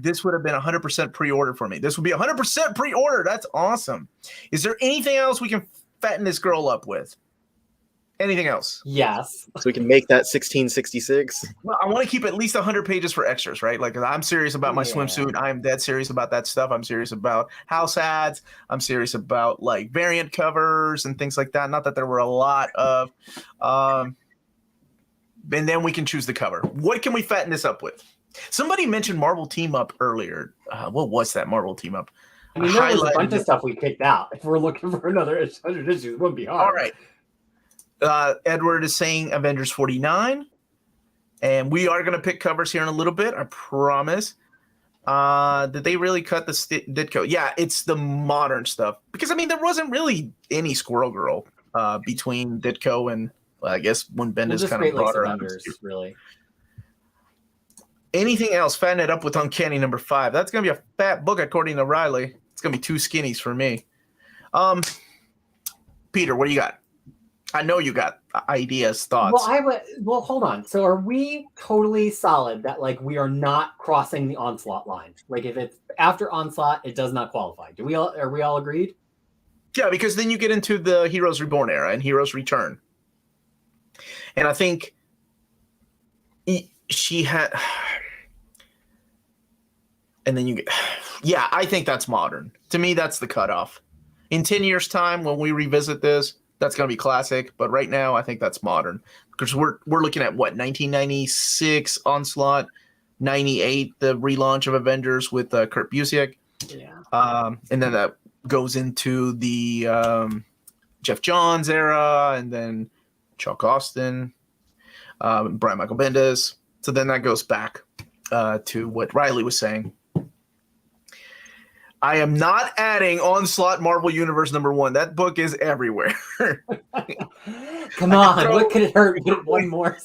This would have been 100% pre-order for me. This would be 100% pre-order. That's awesome. Is there anything else we can fatten this girl up with? Anything else? Yes. So we can make that 1666. Well, I want to keep at least 100 pages for extras, right? Like, I'm serious about my swimsuit. I'm dead serious about that stuff. I'm serious about house ads. I'm serious about, like, variant covers and things like that. Not that there were a lot of. And then we can choose the cover. What can we fatten this up with? Somebody mentioned Marvel Team Up earlier. What was that Marvel Team Up? I mean, there was a bunch of stuff we picked out. If we're looking for another 100 issues, it wouldn't be hard. All right. Edward is saying Avengers 49. And we are going to pick covers here in a little bit, I promise. Did they really cut the Ditko? Yeah, it's the modern stuff. Because, I mean, there wasn't really any Squirrel Girl between Ditko and, well, I guess when Bendis kind of brought her out. Really. Anything else? Fatten it up with Uncanny number 5. That's going to be a fat book, according to Ryley. It's going to be 2 skinnies for me. Peter, what do you got? I know you got ideas, thoughts. Well, hold on. So are we totally solid that, like, we are not crossing the Onslaught line? Like, if it's after Onslaught, it does not qualify. Are we all agreed? Yeah, because then you get into the Heroes Reborn era and Heroes Return. And I think she had... And then you get, yeah, I think that's modern. To me, that's the cutoff. In 10 years' time, when we revisit this, that's going to be classic. But right now, I think that's modern because we're looking at what 1996 Onslaught, 98 the relaunch of Avengers with Kurt Busiek, and then that goes into the Jeff Johns era, and then Chuck Austin, Brian Michael Bendis. So then that goes back to what Ryley was saying. I am not adding Onslaught Marvel Universe number 1. That book is everywhere. Come on, what could it hurt? Get one more.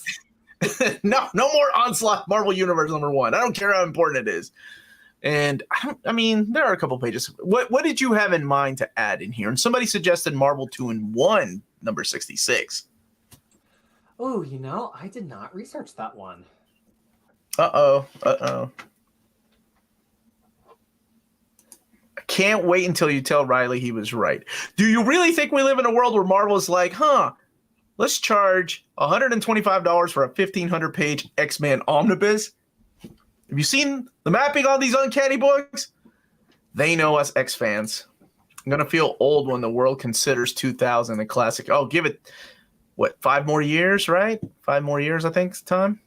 No more Onslaught Marvel Universe number 1. I don't care how important it is. And I mean, there are a couple pages. What did you have in mind to add in here? And somebody suggested Marvel 2-in-1 number 66. Oh, I did not research that one. Uh-oh. can't wait until you tell Ryley he was right. Do you really think we live in a world where Marvel is like, let's charge $125 for a 1,500-page X-Men Omnibus? Have you seen the mapping on these Uncanny books? They know us X fans. I'm going to feel old when the world considers 2000 a classic. Oh, give it, 5 more years, right? 5 more years, I think, time.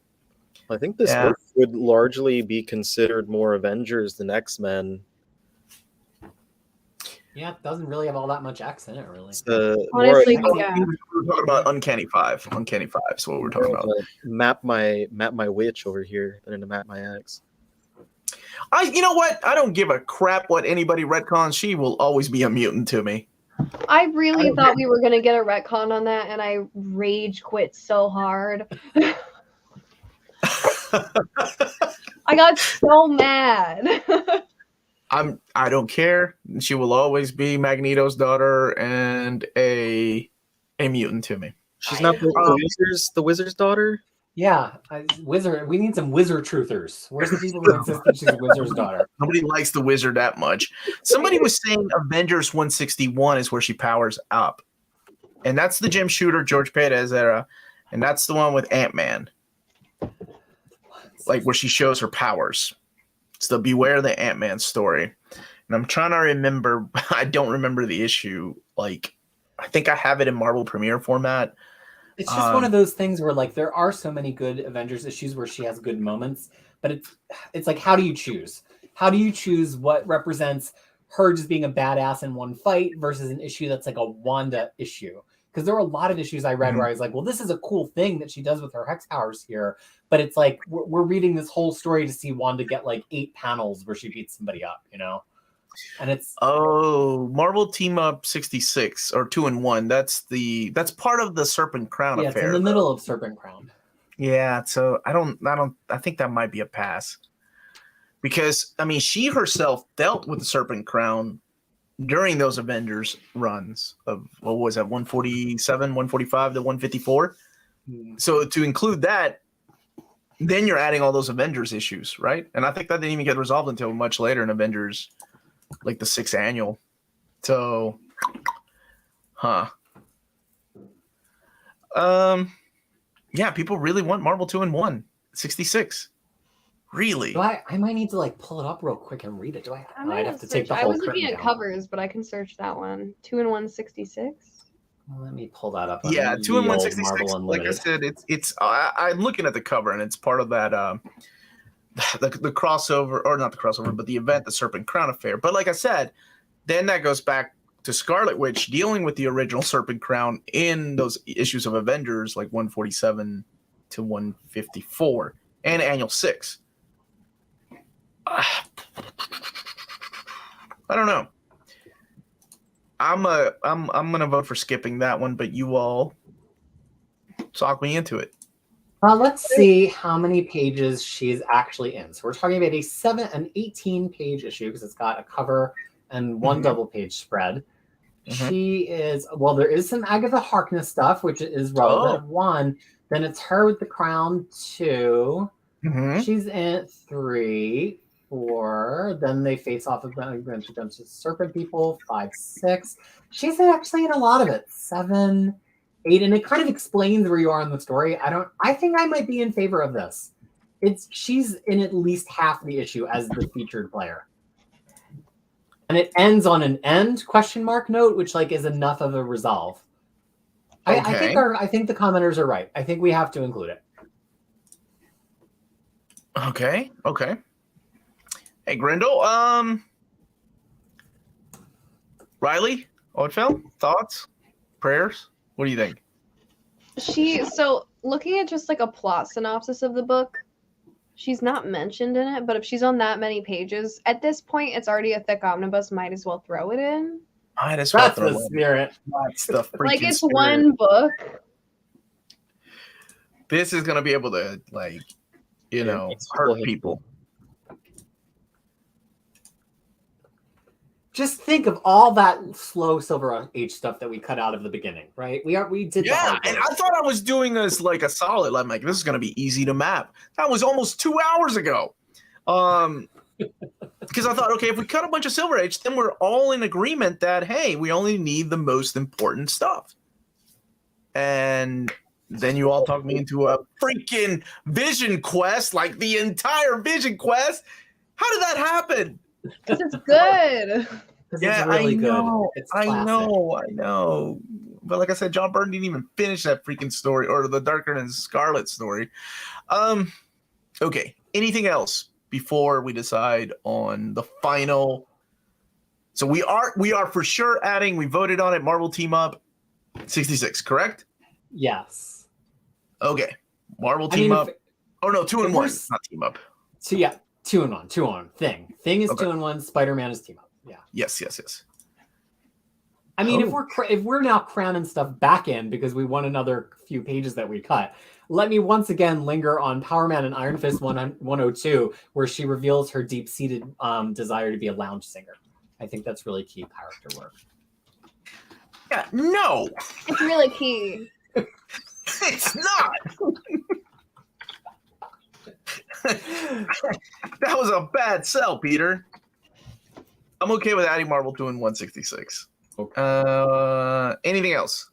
I think this book would largely be considered more Avengers than X-Men. Yeah, it doesn't really have all that much X in it, really. Honestly, We're talking about Uncanny 5. Uncanny 5 is what we're talking about. Map my witch over here than to map my X. You know what? I don't give a crap what anybody retcons. She will always be a mutant to me. I really thought we were gonna get a retcon on that, and I rage quit so hard. I got so mad. I don't care. She will always be Magneto's daughter and a mutant to me. She's not the wizard's daughter? Yeah, wizard. We need some wizard truthers. Where's the people who insist that she's a wizard's daughter? Nobody likes the wizard that much. Somebody was saying Avengers 161 is where she powers up. And that's the Jim Shooter, George Perez era. And that's the one with Ant-Man. Like where she shows her powers. It's the Beware the Ant-Man story. And I'm trying to remember. I don't remember the issue. Like, I think I have it in Marvel Premiere format. It's just one of those things where, like, there are so many good Avengers issues where she has good moments, but it's like, how do you choose? How do you choose what represents her just being a badass in one fight versus an issue that's like a Wanda issue? Because there were a lot of issues I read where I was like, well, this is a cool thing that she does with her hex powers here, but it's like we're reading this whole story to see Wanda get like 8 panels where she beats somebody up, you know? And it's Marvel Team Up 66 or 2-in-1. That's part of the Serpent Crown affair. It's in the middle of Serpent Crown. Yeah, so I think that might be a pass. Because I mean, she herself dealt with the Serpent Crown during those Avengers runs of, what was that, 147, 145 to 154. So to include that, then you're adding all those Avengers issues, right? And I think that didn't even get resolved until much later in Avengers, like the 6th annual. So, yeah, people really want Marvel 2-in-1 66. Really? I might need to like pull it up real quick and read it. I'd have to take the I whole was looking curtain at down. covers, but I can search that one. 2-in-1 66. Well, let me pull that up. Yeah, 2-in-1 66. Marvel Like I Unlimited. said, it's. I'm looking at the cover, and it's part of that. The crossover, or not the crossover, but the event, the Serpent Crown affair. But like I said, then that goes back to Scarlet Witch dealing with the original Serpent Crown in those issues of Avengers, like 147 to 154, and Annual 6. I don't know. I'm gonna vote for skipping that one, but you all talk me into it. Let's see how many pages she's actually in. So we're talking about an 18-page issue because it's got a cover and one double-page spread. She is, well, there is some Agatha Harkness stuff, which is relevant. 1. Then it's her with the crown. 2. She's in 3. 4. Then they face off against serpent people. 5, 6. She's actually in a lot of it. 7, 8, and it kind of explains where you are in the story. I think I might be in favor of this. She's in at least half the issue as the featured player. And it ends on an end ? Note, which like is enough of a resolve. Okay. I think the commenters are right. I think we have to include it. Okay. Hey, Grindel. Ryley, Ødfel, thoughts, prayers? What do you think? So looking at just like a plot synopsis of the book, she's not mentioned in it, but if she's on that many pages, at this point, it's already a thick omnibus. Might as well throw it in. That's the spirit. That's the freaking Like it's spirit. one book. This is gonna be able to, like, hurt people. Just think of all that slow Silver Age stuff that we cut out of the beginning, right? We did. Yeah, and I thought I was doing this like a solid. I'm like, this is gonna be easy to map. That was almost 2 hours ago. because I thought, okay, if we cut a bunch of Silver Age, then we're all in agreement that, hey, we only need the most important stuff. And then you all talked me into a freaking Vision Quest, like the entire Vision Quest. How did that happen? Because it's good. Yeah, it's really good. It's I classic. know. But like I said, John Byrne didn't even finish that freaking story, or the Darker and Scarlet story. Okay. Anything else before we decide on the final? So we are for sure adding. We voted on it. Marvel Team Up 66, correct? Yes. Okay. Marvel Team Up. Oh no, 2 and 1, not Team Up. So yeah, 2 and 1. 2 and 1. Thing is 2 and 1. Spider-Man is Team Up. Yeah. Yes. I mean, if we're now cramming stuff back in because we want another few pages that we cut, let me once again linger on Power Man and Iron Fist 102, where she reveals her deep-seated desire to be a lounge singer. I think that's really key character work. Yeah, no. It's really key. It's not. That was a bad sell, Peter. I'm okay with adding Marvel 2 and 166. Okay. Anything else?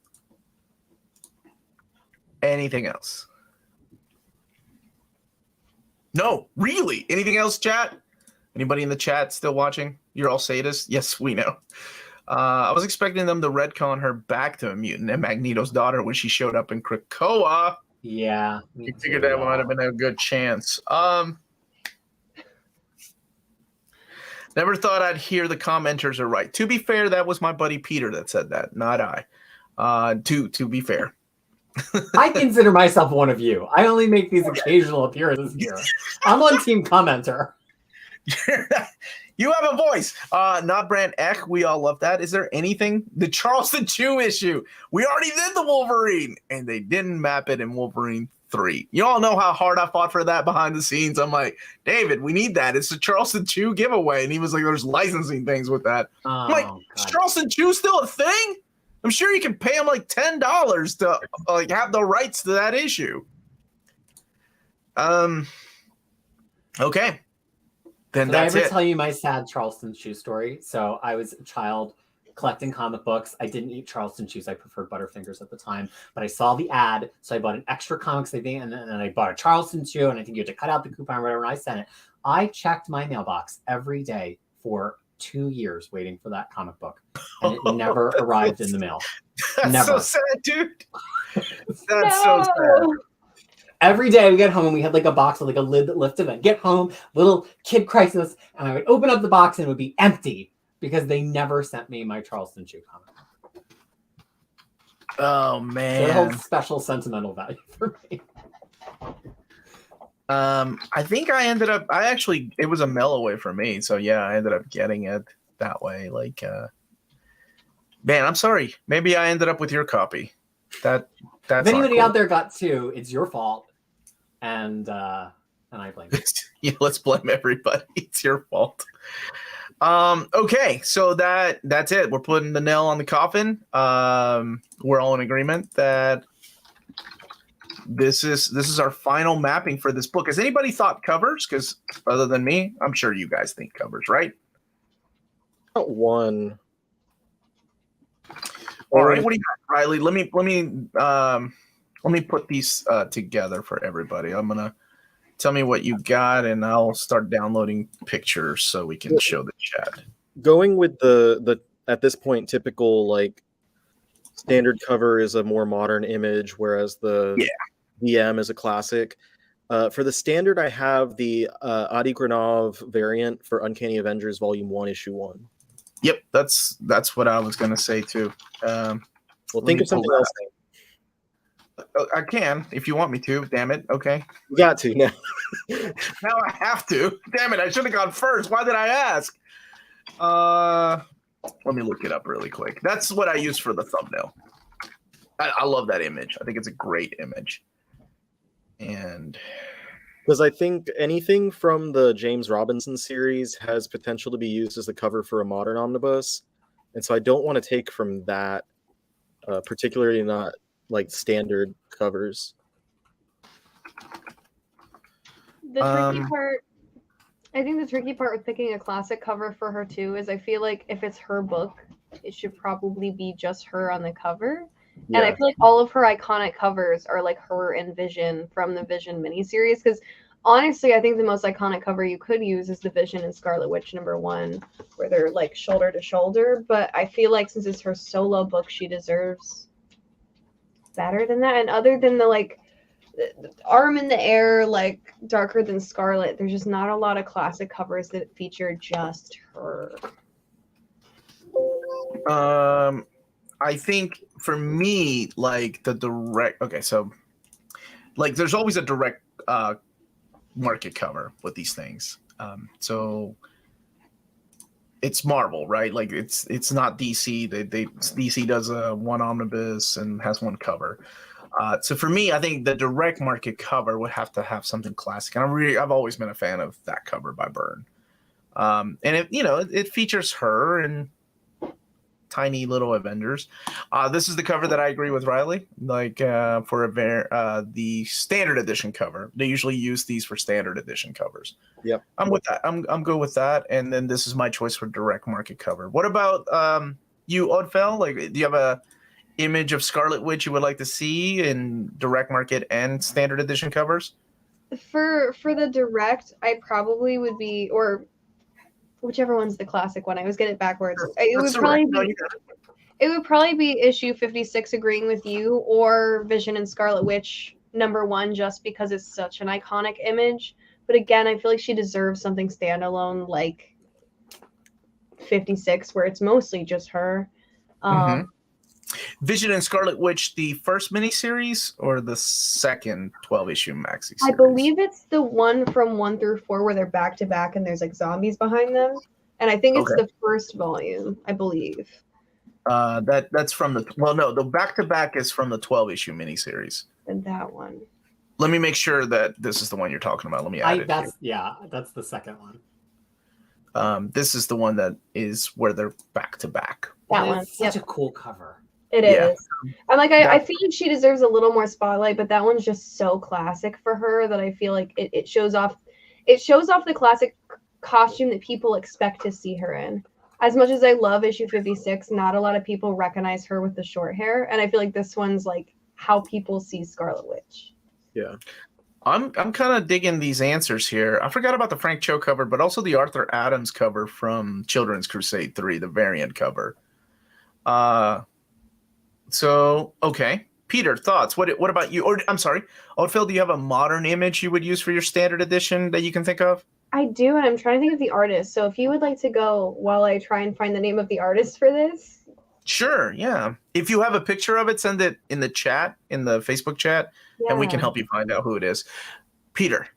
No, really? Anything else, chat? Anybody in the chat still watching? You're all sadists? Yes, we know. I was expecting them to retcon her back to a mutant and Magneto's daughter when she showed up in Krakoa. Yeah. You figured that might have been a good chance. Never thought I'd hear the commenters are right. To be fair, that was my buddy Peter that said that, not I. To be fair. I consider myself one of you. I only make these occasional appearances here. I'm on Team Commenter. You have a voice. Not Brand Eck. We all love that. Is there anything? The Charleston Chew issue. We already did the Wolverine, and they didn't map it in Wolverine 3. You all know how hard I fought for that behind the scenes. I'm like, David, we need that. It's the Charleston Chew giveaway. And he was like, there's licensing things with that. I'm like, is Charleston Chew still a thing? I'm sure you can pay him like $10 to like have the rights to that issue. Okay. Then Did I that's ever it. tell you my sad Charleston Chew story? So I was a child collecting comic books. I didn't eat Charleston Chews. I preferred Butterfingers at the time. But I saw the ad, so I bought an extra comics thing, and then I bought a Charleston Chew, and I think you had to cut out the coupon or whatever, and I sent it. I checked my mailbox every day for 2 years waiting for that comic book, and it never arrived in the mail. That's Never. so sad, dude. That's so sad. Every day we get home, we had like a box with like a lid that lifted. I'd get home, little kid crisis, and I would open up the box and it would be empty because they never sent me my Charleston Chew comic. Oh So man, it holds special sentimental value for me. I think it was a mail away for me, so yeah, I ended up getting it that way. Like, man, I'm sorry. Maybe I ended up with your copy. That's if anybody cool. out there got 2, it's your fault, and I blame you. Yeah, let's blame everybody. It's your fault. Okay, so that's it. We're putting the nail on the coffin. We're all in agreement that this is our final mapping for this book. Has anybody thought covers? Because other than me, I'm sure you guys think covers, right? Not one. All right, what do you got, Ryley? Let me put these together for everybody. I'm gonna tell me what you got, and I'll start downloading pictures so we can show the chat. Going with the at this point typical like standard cover is a more modern image, whereas the VM is a classic. For the standard, I have the Adi Granov variant for Uncanny Avengers Volume 1, Issue 1. Yep, that's what I was gonna say too. Well, think of something else. I can if you want me to. Damn it. Okay. You got to now. Now I have to. Damn it! I should have gone first. Why did I ask? Let me look it up really quick. That's what I use for the thumbnail. I love that image. I think it's a great image. And because I think anything from the James Robinson series has potential to be used as the cover for a modern omnibus, and so I don't want to take from that, particularly not like standard covers. The tricky part I think the tricky part with picking a classic cover for her too is I feel like if it's her book, it should probably be just her on the cover. And I feel like all of her iconic covers are like her and Vision from the Vision miniseries. Because honestly, I think the most iconic cover you could use is the Vision and Scarlet Witch #1, where they're like shoulder to shoulder. But I feel like since it's her solo book, she deserves better than that. And other than the like the arm in the air, like Darker Than Scarlet, there's just not a lot of classic covers that feature just her. I think for me, like the direct. Okay, so like there's always a direct market cover with these things. So it's Marvel, right? Like it's not DC. DC does one omnibus and has one cover. So for me, I think the direct market cover would have to have something classic, and I've always been a fan of that cover by Byrne. And it features her and tiny little Avengers. This is the cover that I agree with Ryley. Like for the standard edition cover, they usually use these for standard edition covers. Yep, I'm with that. I'm good with that. And then this is my choice for direct market cover. What about you, Ødfel? Like, do you have a image of Scarlet Witch you would like to see in direct market and standard edition covers? For the direct, I probably would be, or whichever one's the classic one. I always get it backwards. It would probably be issue 56, agreeing with you, or Vision and Scarlet Witch #1, just because it's such an iconic image. But again, I feel like she deserves something standalone like 56, where it's mostly just her. Vision and Scarlet Witch, the first miniseries or the second 12-issue maxi series? I believe it's the one from 1 through 4 where they're back to back and there's like zombies behind them. And I think it's the first volume, I believe. That's from the back to back is from the 12-issue miniseries. And that one. Let me make sure that this is the one you're talking about. Let me add it. That's the second one. This is the one that is where they're back to back. That one. It's such a cool cover. It is. I'm like, I feel like she deserves a little more spotlight, but that one's just so classic for her that I feel like it shows off the classic costume that people expect to see her in. As much as I love issue 56, not a lot of people recognize her with the short hair, and I feel like this one's like how people see Scarlet Witch. Yeah. I'm kind of digging these answers here. I forgot about the Frank Cho cover, but also the Arthur Adams cover from Children's Crusade 3, the variant cover. So, okay. Peter, thoughts? What about you? Or I'm sorry, Ødfel, do you have a modern image you would use for your standard edition that you can think of? I do, and I'm trying to think of the artist. So if you would like to go while I try and find the name of the artist for this. Sure, yeah. If you have a picture of it, send it in the chat, in the Facebook chat, and we can help you find out who it is. Peter.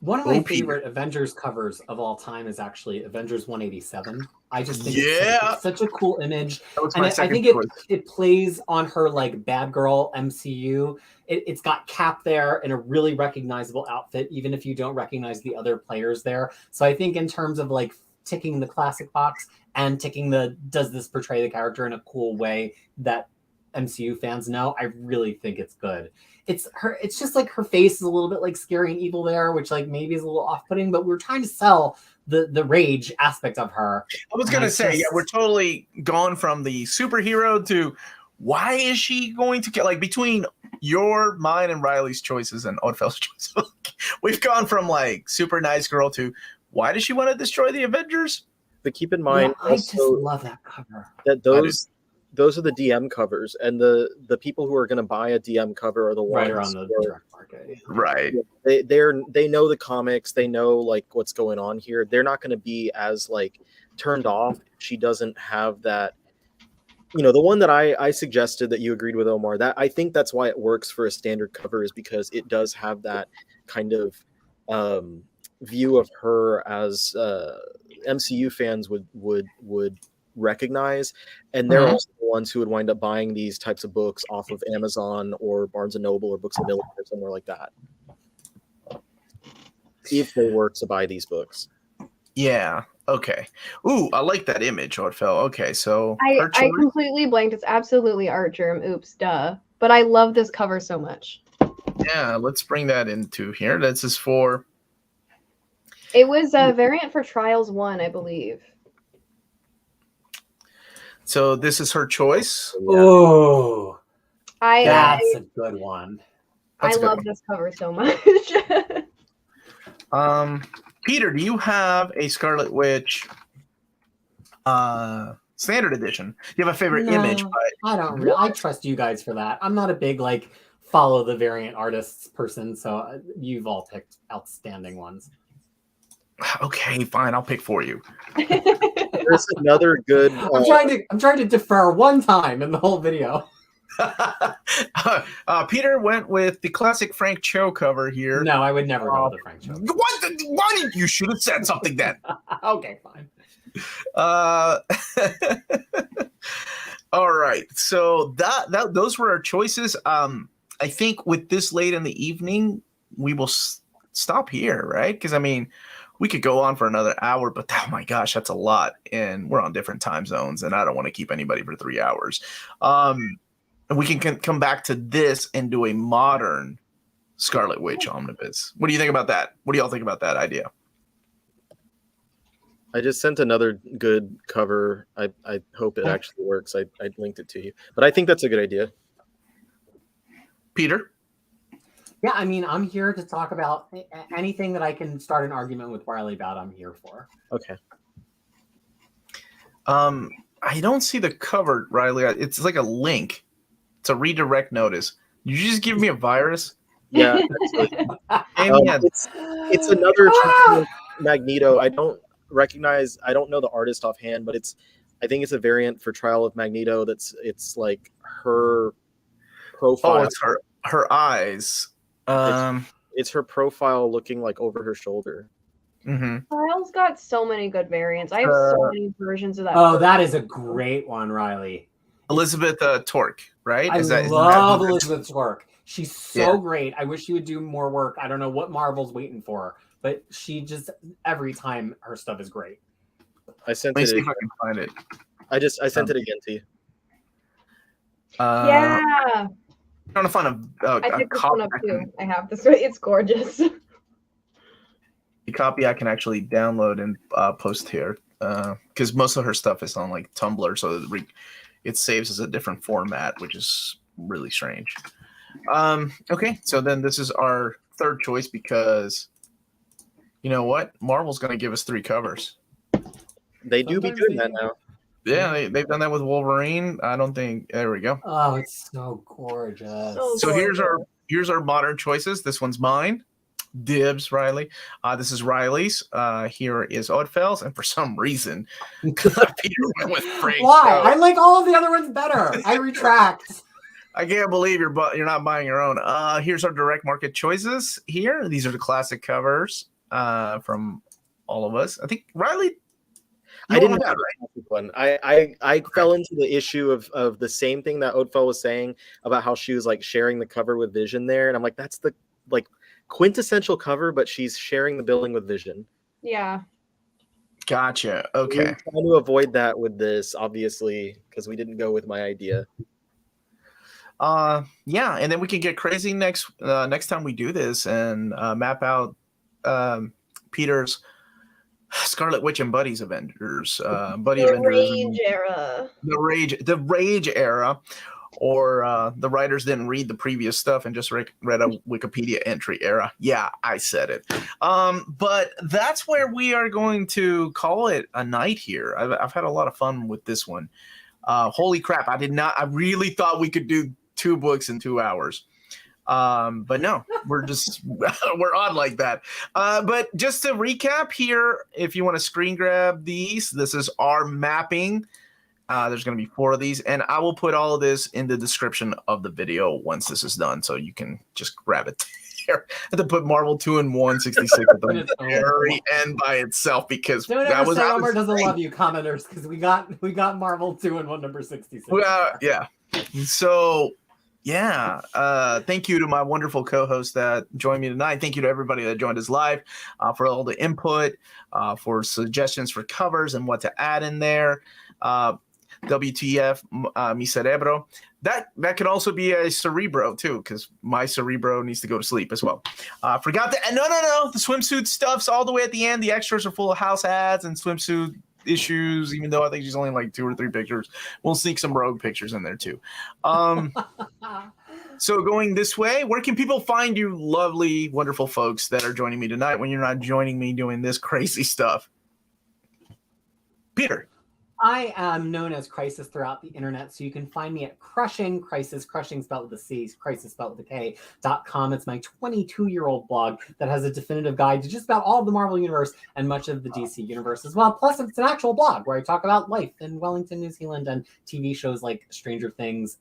One of my favorite Avengers covers of all time is actually Avengers 187. I just think it's such a cool image. And I think it plays on her like bad girl MCU. It's got Cap there in a really recognizable outfit, even if you don't recognize the other players there. So I think in terms of like ticking the classic box and ticking does this portray the character in a cool way that MCU fans know, I really think it's good. It's just like her face is a little bit like scary and evil there, which like maybe is a little off-putting, but we're trying to sell the rage aspect of her. I was gonna say, we're totally gone from the superhero to why is she going to get, like, between mine and Riley's choices and Ødfel's choices, we've gone from like super nice girl to why does she want to destroy the Avengers? But keep in mind, I just love that cover. That those are the DM covers, and the people who are going to buy a DM cover are the ones right around the direct market. Right. They know the comics, they know like what's going on here. They're not going to be as like turned off if she doesn't have that. You know, the one that I suggested that you agreed with, Omar, that I think that's why it works for a standard cover, is because it does have that kind of view of her as MCU fans would recognize, and they're also the ones who would wind up buying these types of books off of Amazon or Barnes and Noble or Books A Million or somewhere like that, if they were to buy these books. Yeah. Okay. Ooh, I like that image, Ødfel. Okay, so I completely blanked. It's absolutely art germ. Oops, duh. But I love this cover so much. Yeah, let's bring that into here. This is for It was a variant for Trials 1, I believe. So this is her choice. Oh, I that's a good one. That's a good love one. this cover so much. Peter, do you have a Scarlet Witch standard edition? Do you have a favorite image? I don't really. I trust you guys for that. I'm not a big follow the variant artists person, so you've all picked outstanding ones. Okay, fine. I'll pick for you. There's another good. I'm trying to defer one time in the whole video. Peter went with the classic Frank Cho cover here. No, I would never go with the Frank Cho. Why didn't you should have said something then? Okay, fine. All right. So those were our choices. I think with this late in the evening, we will stop here, right? Because I mean, we could go on for another hour, but oh my gosh, that's a lot, and we're on different time zones, and I don't want to keep anybody for 3 hours. And we can come back to this and do a modern Scarlet Witch omnibus. What do you think about that? What do y'all think about that idea? I just sent another good cover. I hope it actually works. I linked it to you, but I think that's a good idea. Peter? Yeah, I mean, I'm here to talk about anything that I can start an argument with Ryley about. I'm here for. Okay. I don't see the cover, Ryley. It's like a link. It's a redirect notice. Did you just give me a virus? Yeah. It's another Magneto. I don't know the artist offhand, but I think it's a variant for Trial of Magneto. It's like her profile. Oh, it's her eyes. It's her profile looking like over her shoulder. Mm-hmm. Trials got so many good variants. I have so many versions of that. Oh, that is a great one, Ryley. Elizabeth Torque, right? I love Elizabeth Torque. She's so great. I wish she would do more work. I don't know what Marvel's waiting for, but she just every time her stuff is great. I sent Let me it. see if I can find it. I sent it again to you. Yeah. I'm trying to find I picked this one up too. I have this. It's gorgeous. The copy I can actually download and post here because most of her stuff is on like Tumblr, so it saves as a different format, which is really strange. Okay, so then this is our third choice because you know what? Marvel's going to give us 3 covers. They do be doing that now. Yeah, they've done that with Wolverine. I don't think. There we go. Oh, it's so gorgeous. So here's our modern choices. This one's mine. Dibs, Ryley. This is Riley's. Here is Ødfel's, and for some reason, Peter went with Frank. Why? I like all of the other ones better. I retract. I can't believe you're not buying your own. Here's our direct market choices. Here, these are the classic covers from all of us. I think Ryley. I didn't have one. I fell into the issue of the same thing that Ødfel was saying about how she was like sharing the cover with Vision there, and I'm like, that's the quintessential cover, but she's sharing the billing with Vision. Yeah. Gotcha. Okay. We're trying to avoid that with this, obviously, because we didn't go with my idea. Yeah, and then we can get crazy next time we do this and map out Peter's Scarlet Witch and Buddy's Avengers, Rage era. The Rage era, or the writers didn't read the previous stuff and just read a Wikipedia entry era. Yeah, I said it. But that's where we are going to call it a night here. I've had a lot of fun with this one. Holy crap! I really thought we could do 2 books in 2 hours. But no, we're on like that. But just to recap here, if you want to screen grab these, this is our mapping. There's going to be 4 of these, and I will put all of this in the description of the video once this is done, so you can just grab it there. I had to put Marvel 2 and 166 at the very end by itself because Don't ever say Omar doesn't love you, commenters, because we got Marvel 2 and 1 number 66. Well, yeah. So. Yeah. Thank you to my wonderful co-host that joined me tonight. Thank you to everybody that joined us live for all the input, for suggestions for covers and what to add in there. WTF, mi cerebro. That could also be a cerebro too, because my cerebro needs to go to sleep as well. Forgot that. No. The swimsuit stuff's all the way at the end. The extras are full of house hats and swimsuit issues, even though I think she's only like 2 or 3 pictures. We'll sneak some rogue pictures in there too. So going this way, where can people find you lovely, wonderful folks that are joining me tonight when you're not joining me doing this crazy stuff? Peter. I am known as Crisis throughout the internet, so you can find me at Crushing Crisis, Crushing spelled with a C, Crisis spelled with a K.com. It's my 22-year-old blog that has a definitive guide to just about all of the Marvel Universe and much of the DC Universe as well. Plus, it's an actual blog where I talk about life in Wellington, New Zealand, and TV shows like Stranger Things,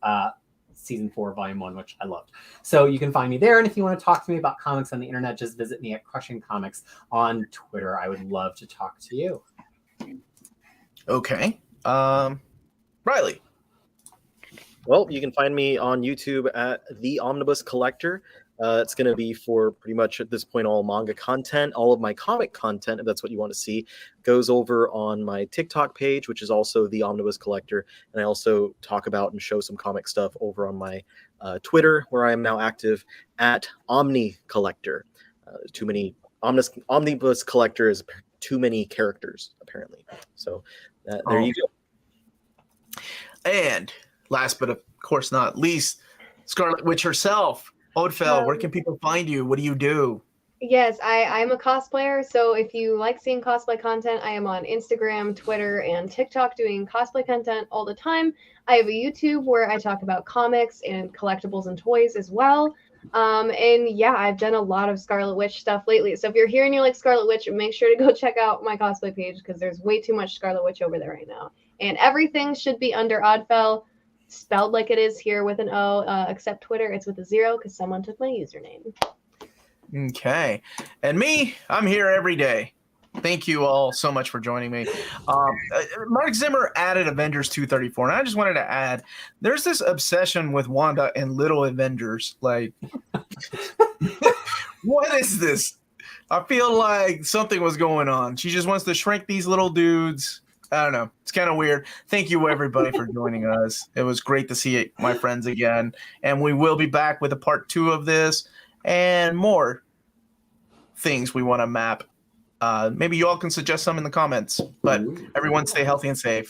Season 4, Volume 1, which I loved. So you can find me there, and if you want to talk to me about comics on the internet, just visit me at Crushing Comics on Twitter. I would love to talk to you. Okay. Ryley. Well, you can find me on YouTube at The Omnibus Collector. It's going to be for pretty much at this point all manga content. All of my comic content, if that's what you want to see, goes over on my TikTok page, which is also The Omnibus Collector. And I also talk about and show some comic stuff over on my Twitter, where I am now active at Omni Collector. Too many Omnibus Collector is too many characters, apparently. So there you go. And last but of course not least, Scarlet Witch herself. Ødfel, where can people find you? What do you do? Yes, I'm a cosplayer, so if you like seeing cosplay content, I am on Instagram, Twitter, and TikTok doing cosplay content all the time. I have a YouTube where I talk about comics and collectibles and toys as well. And yeah, I've done a lot of Scarlet Witch stuff lately. So if you're here and you like Scarlet Witch, make sure to go check out my cosplay page because there's way too much Scarlet Witch over there right now. And everything should be under Ødfel, spelled like it is here with an O, except Twitter, it's with a 0 because someone took my username. Okay. And me, I'm here every day. Thank you all so much for joining me. Mark Zimmer added Avengers 234, and I just wanted to add, there's this obsession with Wanda and Little Avengers. Like, what is this? I feel like something was going on. She just wants to shrink these little dudes. I don't know. It's kind of weird. Thank you, everybody, for joining us. It was great to see my friends again. And we will be back with a part 2 of this and more things we want to map. Maybe you all can suggest some in the comments. But everyone stay healthy and safe.